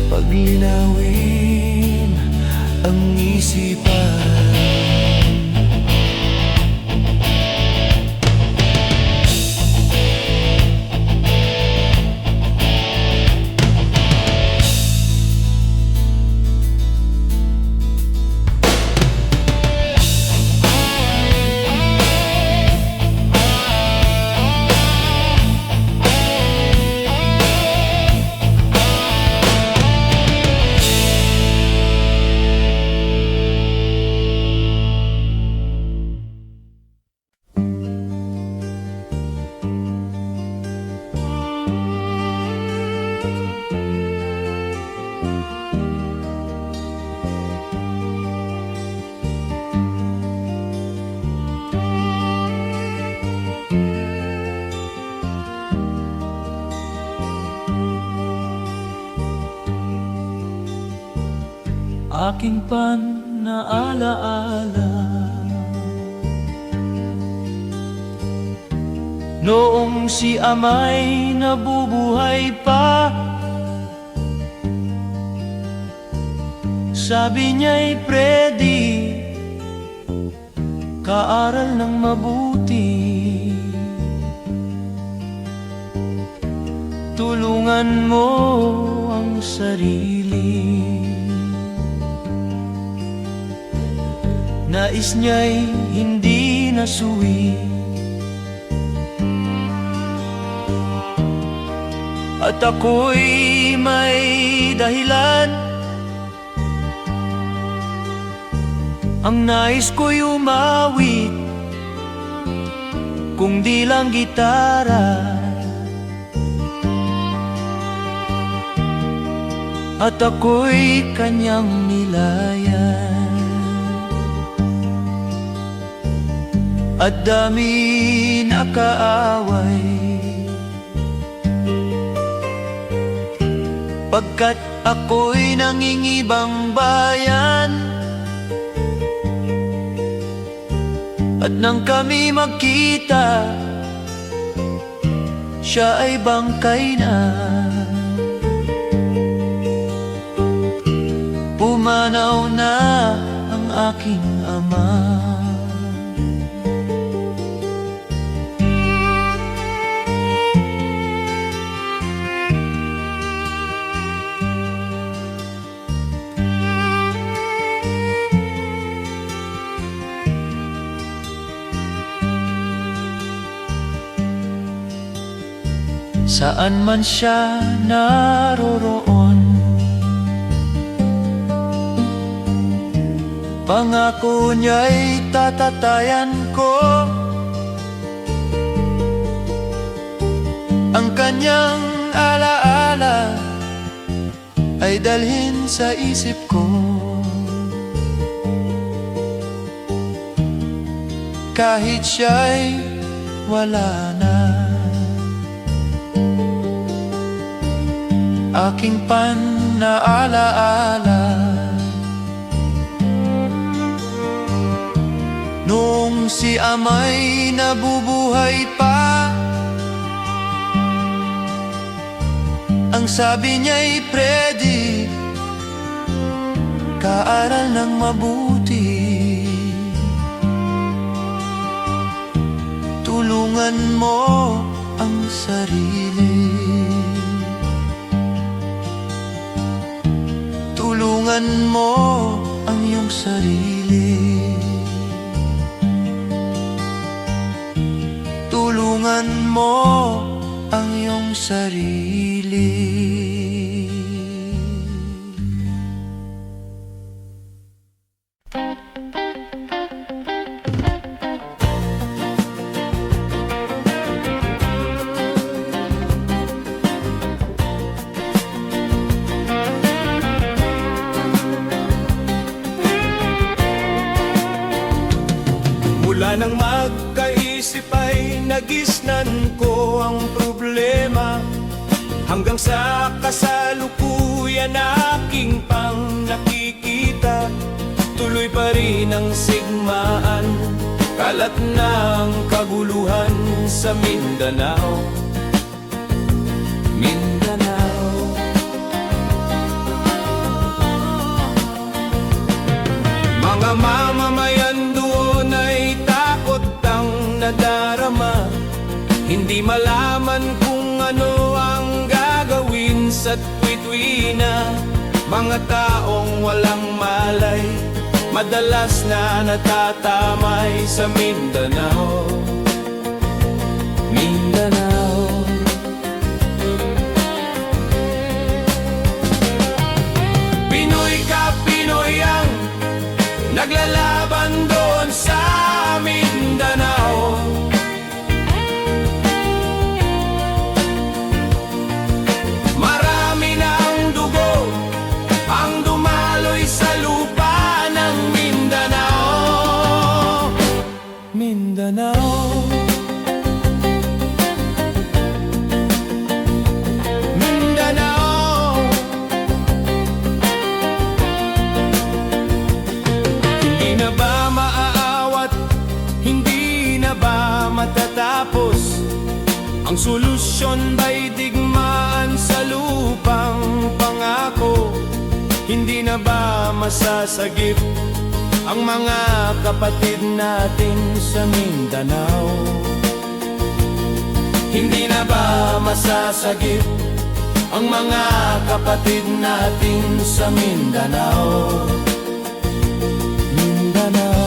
paglinawin ang isipan. Aking panalaala noong si ama'y nabubuhay pa. Sabi niya'y Freddy, kaaral ng mabuti. Tulungan mo ang sarili. Nais niya'y hindi nasuwi, at ako'y may dahilan. Ang nais ko'y umawit, kung di lang gitara. At ako'y kanyang nilayan. At dami na kaaway, pagkat ako'y nangingibang bayan. At nang kami magkita, siya ay bangkay na. Pumanaw na ang aking ama. Saan man siya naroroon, pangako niya'y tatatayan ko. Ang kanyang alaala ay dalhin sa isip ko. Kahit siya'y wala na, aking panaalaala. Noong si ama'y nabubuhay pa, ang sabi niya'y Freddy, kaaral ng mabuti. Tulungan mo ang sarili. Tulungan mo ang iyong sarili. Tulungan mo ang iyong sarili. Mula nang magkaisip ay nagisnan ko ang problema, hanggang sa kasalukuyan aking pang nakikita. Tuloy pa rin ang sigmaan, kalat ng kaguluhan sa Mindanao. Mindanao. Mga mamamayan doon ay takot ang nadarama, hindi malaman kung ano ang gagawin sa tuwi-tuwina. Mga taong walang malay, madalas na natatamay sa Mindanao. Mindanao. Pinoy ka, Pinoy ang naglalaban doon sa Mindanao. Marami na ang dugo ang dumaloy sa lupa ng Mindanao. Mindanao. Mindanao. Hindi na ba maaawat? Hindi na ba matatapos? Ang solusyon ba'y digmaan sa lupang pangako? Hindi na ba masasagip ang mga kapatid natin sa Mindanao? Hindi na ba masasagip ang mga kapatid natin sa Mindanao? Mindanao.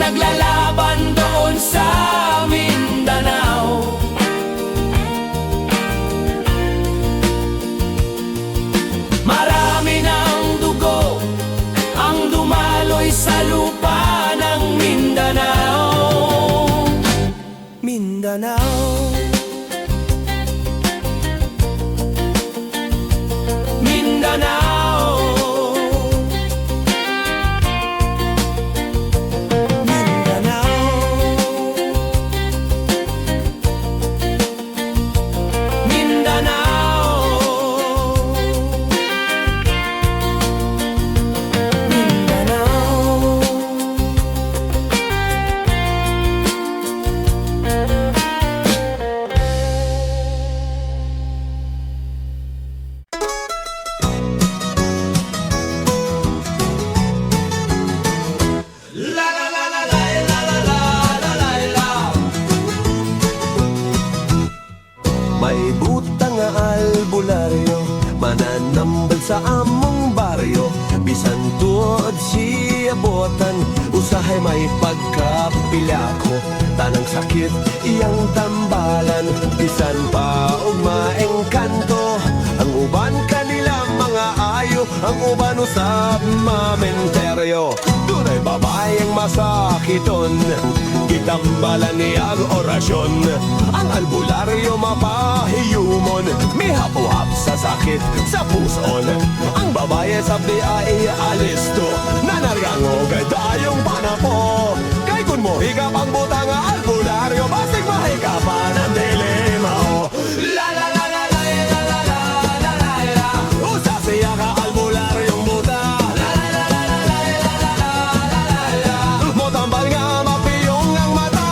Naglalaban doon sa Mindanao. Marami ng dugo ang dumaloy sa lupa ng Mindanao. Mindanao. Mindanao. Mindanao. May butang nga albularyo, mananambal sa among baryo. Bisan tuod siya botan, usahay may pagkapila ko. Tanang sakit iyang tambalan, bisan pa og maengkanto. Ang uban kanila mga ayo, ang uban usab mamenteryo. Dunay babayeng masakiton, gitambalan niya ang orasyon. Ang albularyo mapahiyumon, may hapuhap sa sakit sa puson. Ang babae sabdi ay alisto, nanaryango kay dayong panapo. Kay kun mo higap ang butang nga albularyo, basig mahikapan ang dilema. La la la la la la la la la la la. Usa siya ka albularyong buta. La la la la la la la la la la. Mo tambal nga mapiyong ang mata.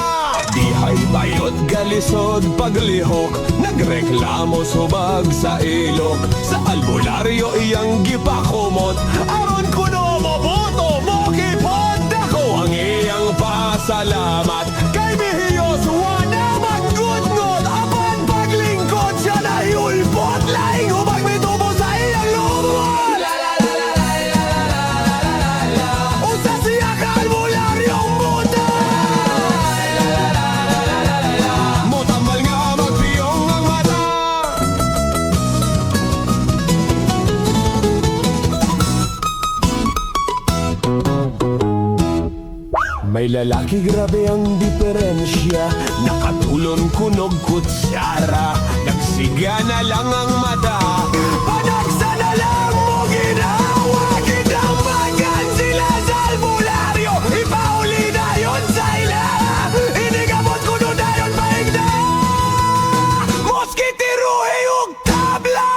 Dihay bayot galisod paglihok, nagreklamo subag sa ilok. Sa albularyo iyang gipakumot, aron kuno mo boto mo kipod. Dako ang iyang pasalamat, kay mihiyos wala magudngod. Apan paglingkod siya na hiulpot, laing ubag mitubo sa iyang lumot. La la la la la la la la la. Usa siya ka albularyong buta. La la la la la la la. Mo tambal nga magpiyong ang mata. May lalaki grabe ang diferensya, nakatulon kunog kutsara, nagsiga na lang ang mata. Panagsa na lang mo ginawa, kinamagan sila sa albularyo. Ipauli na yun sa ila, inigamot kuno na yun maigda. Moskitiro hiyog tabla.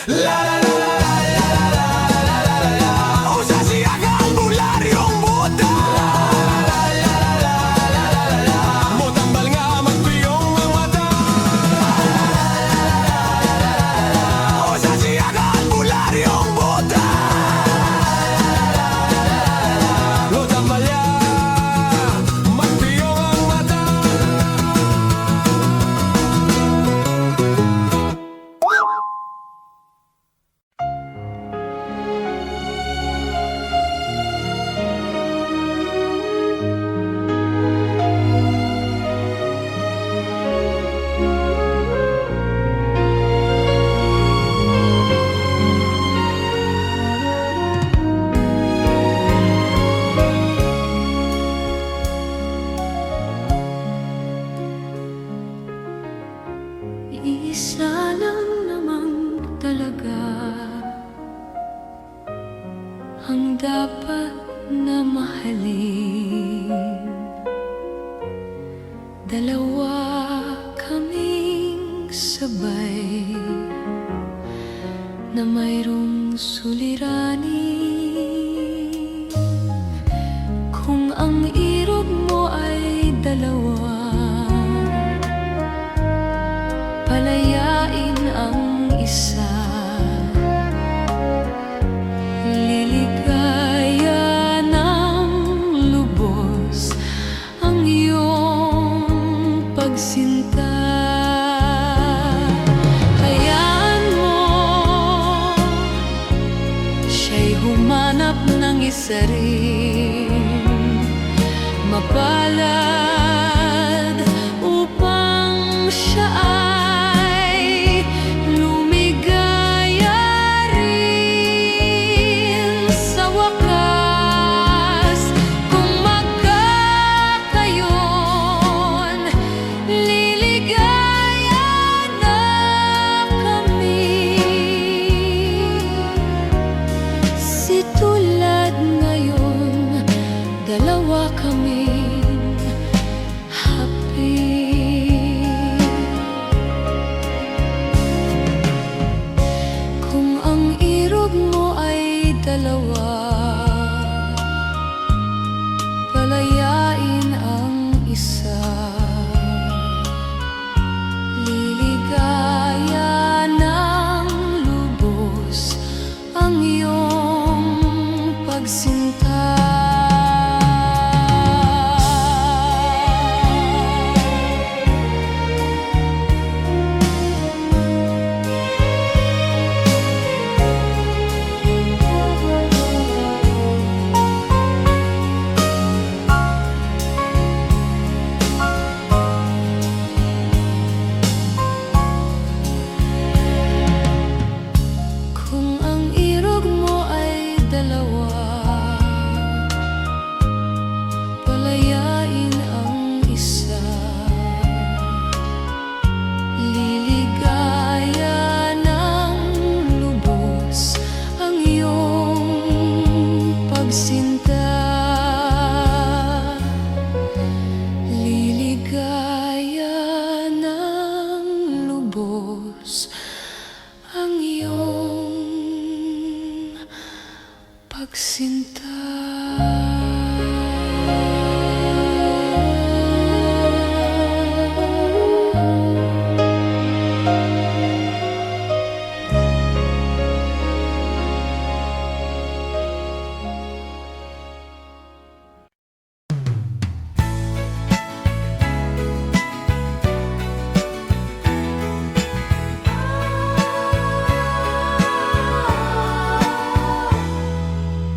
La la la la la la la la la la la. Usa siya ka albularyong buta. La la la la la la la la. Mo tambal nga magpiyong ang mata. Usa siya ka albularyong buta. Mo tambal nga magpiyong ang mata. Isa lang naman talaga ang dapat na mahalin. Dalawa kaming sabay na mayroong suliranin. Kung ang irog mo ay dalawa, palayain ang isa. Liligaya ng lubos ang iyong pagsinta. Hayaan mo siya'y humanap ng isa rin, mapalad upang siya ay lumigaya rin sa wakas. Kung magkakayon, liligaya na kami. pagsinta. Kung ang irog mo ay dalawa, palayain ang isa. Liligaya ng lubos ang iyong pagsinta. Liligaya ng lubos ang iyong pagsinta.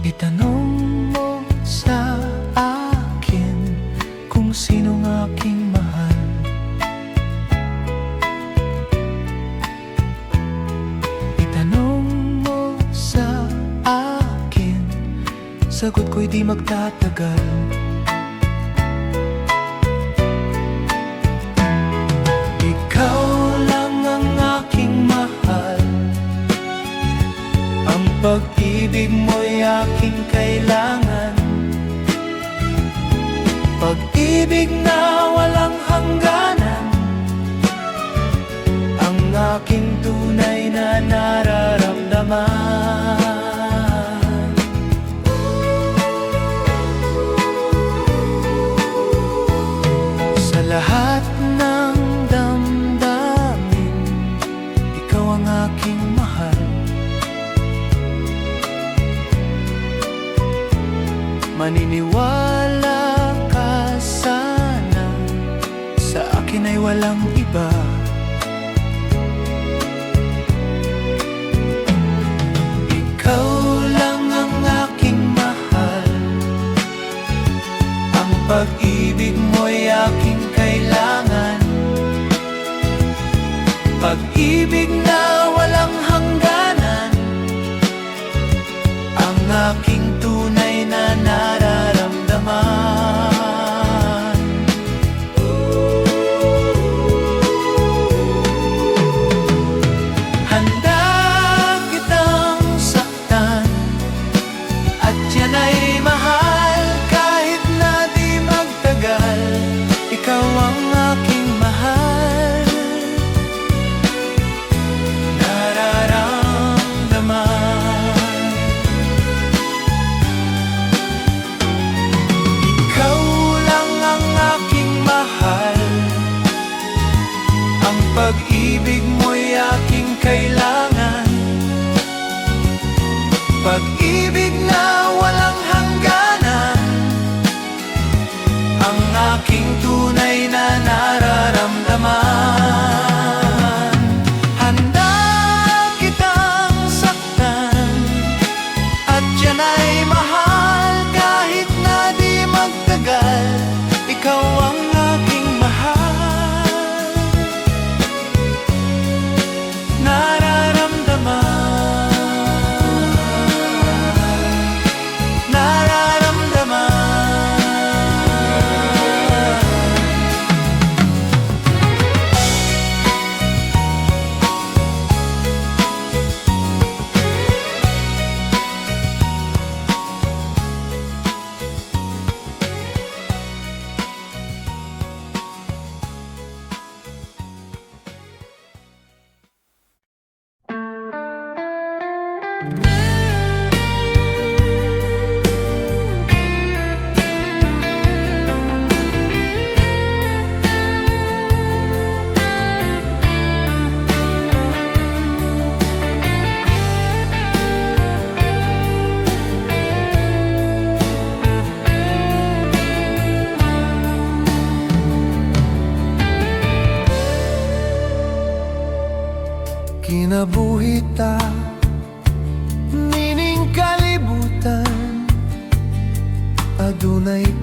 Itanong mo sa akin kung sinong aking mahal. Itanong mo sa akin, sagot ko'y di magtatagal. Ikaw lang ang aking mahal. Ang pag-ibig mo'y aking kailangan. Pag-ibig na walang hangganan, ang aking tunay na nararamdaman. Sa lahat ng damdamin, ikaw ang aking mahal. Maniniwala ka sana, sa akin ay walang iba. Ikaw lang ang aking mahal. Ang pag-ibig mo'y aking kailangan. Pag-ibig na walang hangganan, ang aking tunay na nararamdaman. Handa kitang saktan, at yan ay mahal kahit na di magtagal. Ikaw ang aking mahal, nararamdaman. Ikaw lang ang aking mahal. Ang pag-ibig mo'y aking kailangan. Pag-ibig na walang hanggan,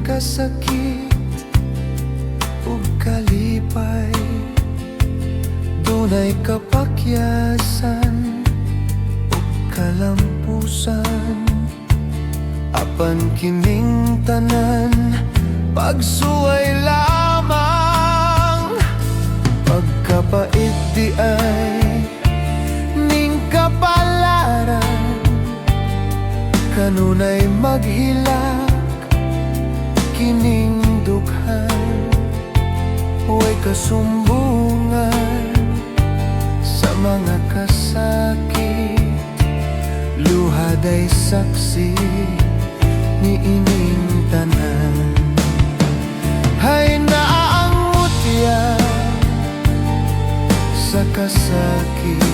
kasakit ug kalipay, dunay kapakyasan ug kalampusan. Apan kining tanan pagsuway lamang, pagkapait di ay ning kapalaran. Kanunay maghilak kining dughan, huway kasumbungan sa mga kasakit. Luhaday saksi ni ining tanan. Hay naang mutya sa kasakit,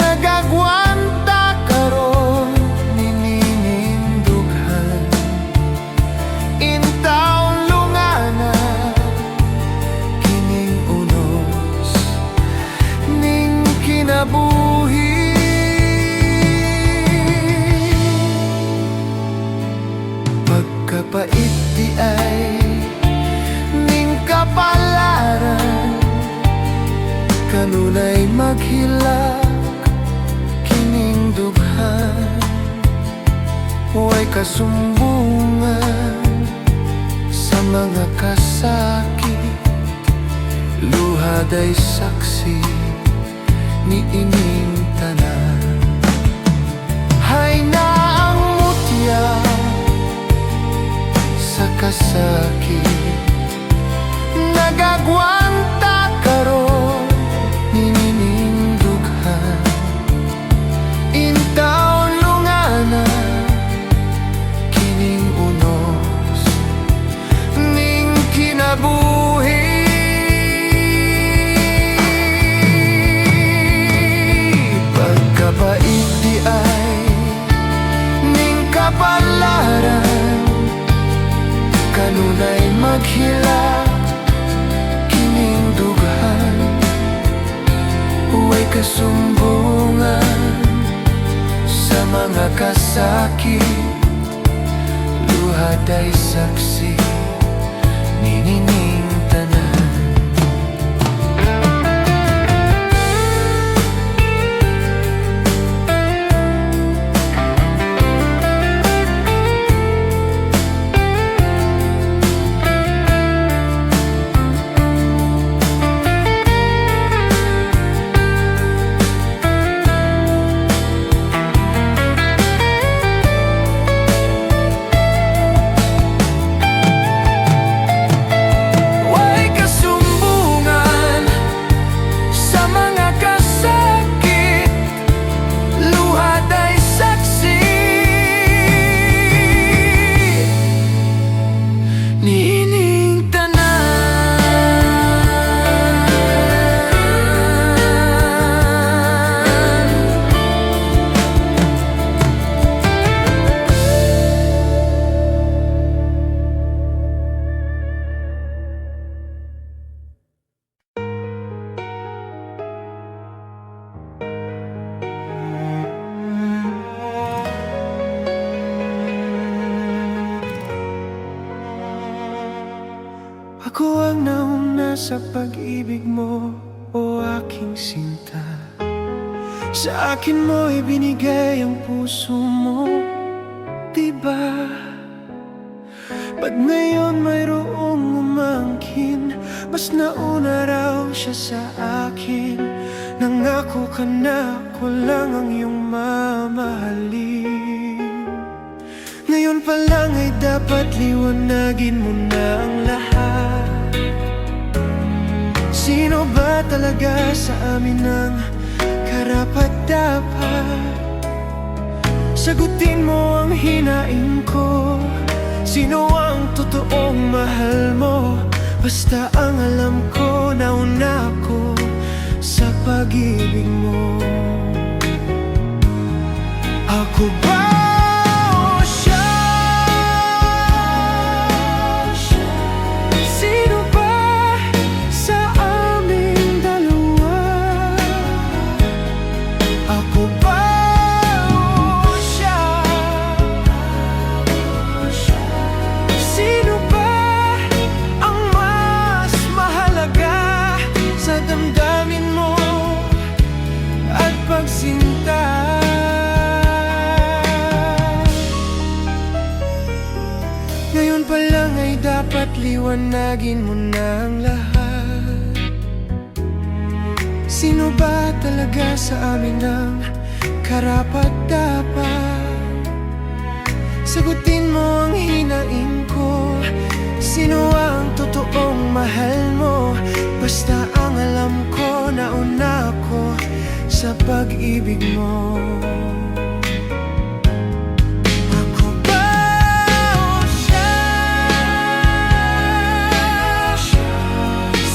nagagwanta karon ni nining dughan. Intaw lungana kining unos ning kinabuhi. Pagkapait di ay ning kapalaran, kanunay maghilak kining dughan. Huway kasumbungan sa mga kasakit. Luhaday saksi ni ining tanan. Hay naang mutya sa kasakit, nagagwanta karon ni nining dughan. Intaw lungana kining unos ning kinabuhi. Pagkapait di ay ning kapalaran, kanunay maghilak kining dughan. Huway kasumbungan sa mga kasakit. Luhaday saksi ni nining tanan. Ako ang nauna sa pag-ibig mo, o aking sinta. Sa akin mo ibinigay ang puso mo, diba? Ba't ngayon mayroong umangkin? Mas nauna raw siya sa akin. Nangako ka na ko lang ang iyong mamahalin. Ngayon pa lang ay dapat liwanagin mo na ang lahat. Sino ba talaga sa amin ang karapat-dapat? Sagutin mo ang hinaing ko. Sino ang totoong mahal mo? Basta ang alam ko, nauna ako sa pag-ibig mo. Ako ba o siya? Sino ba sa aming dalawa? Ako ba o siya? dapat liwanagin mo na ang lahat. Sino ba talaga sa amin ang karapat-dapat? Sagutin mo ang hinaing ko. Sino ang totoong mahal mo? Basta ang alam ko, nauna ako sa pag-ibig mo. Ako ba o siya?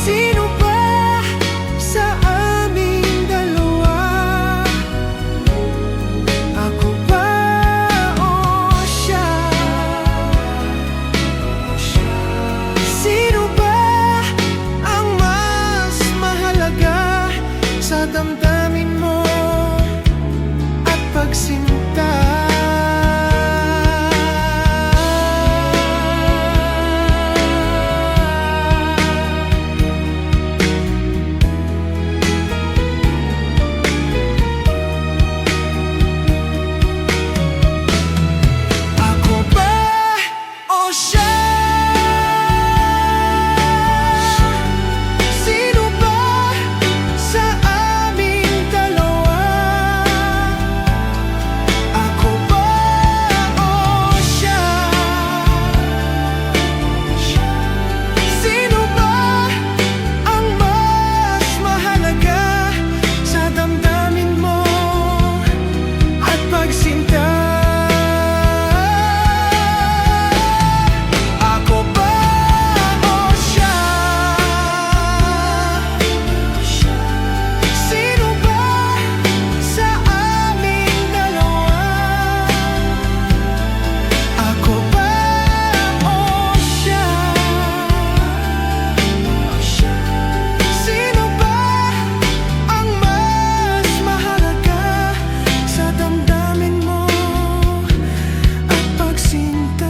Sino ba sa aming dalawa? Ako ba o siya? Sino ba ang mas mahalaga sa damdamin mo at pagsinta? Ako ba o siya? Sino ba sa aming dalawa? Ako ba o siya? Sino ba ang mas mahalaga sa damdamin mo at pagsinta? Ako ba o siya? Sino ba sa aming dalawa? Ako ba o siya? Sino ba ang mas mahalaga sa damdamin mo at pagsinta?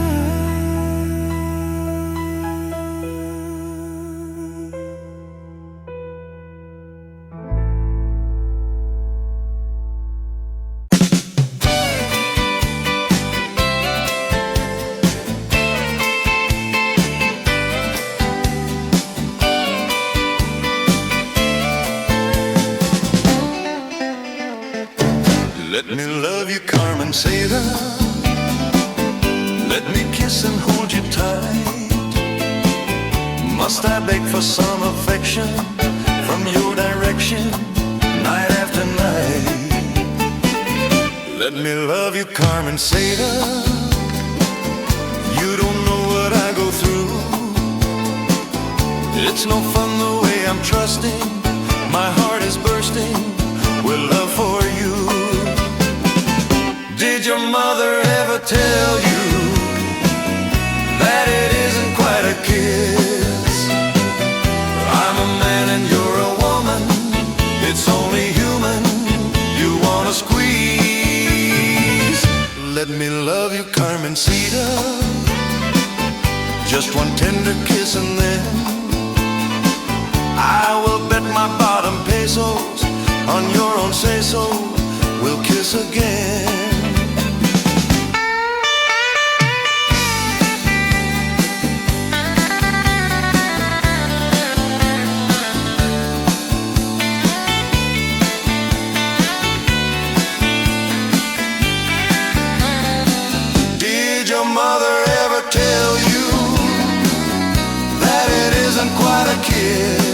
Let me love you, Carmen Seda. Let me kiss and hold you tight. Must I beg for some affection from your direction, night after night? Let me love you, Carmen Seda. You don't know what I go through. It's no fun the way I'm trusting. My heart is bursting with love for you. Did your mother ever tell you that it isn't quite a kiss? I'm a man and you're a woman. It's only human. You wanna squeeze. Let me love you, Carmencita. Just one tender kiss and then I will bet my bottom pesos on your own say-so. We'll kiss again. Did your mother ever tell you that it isn't quite a kiss?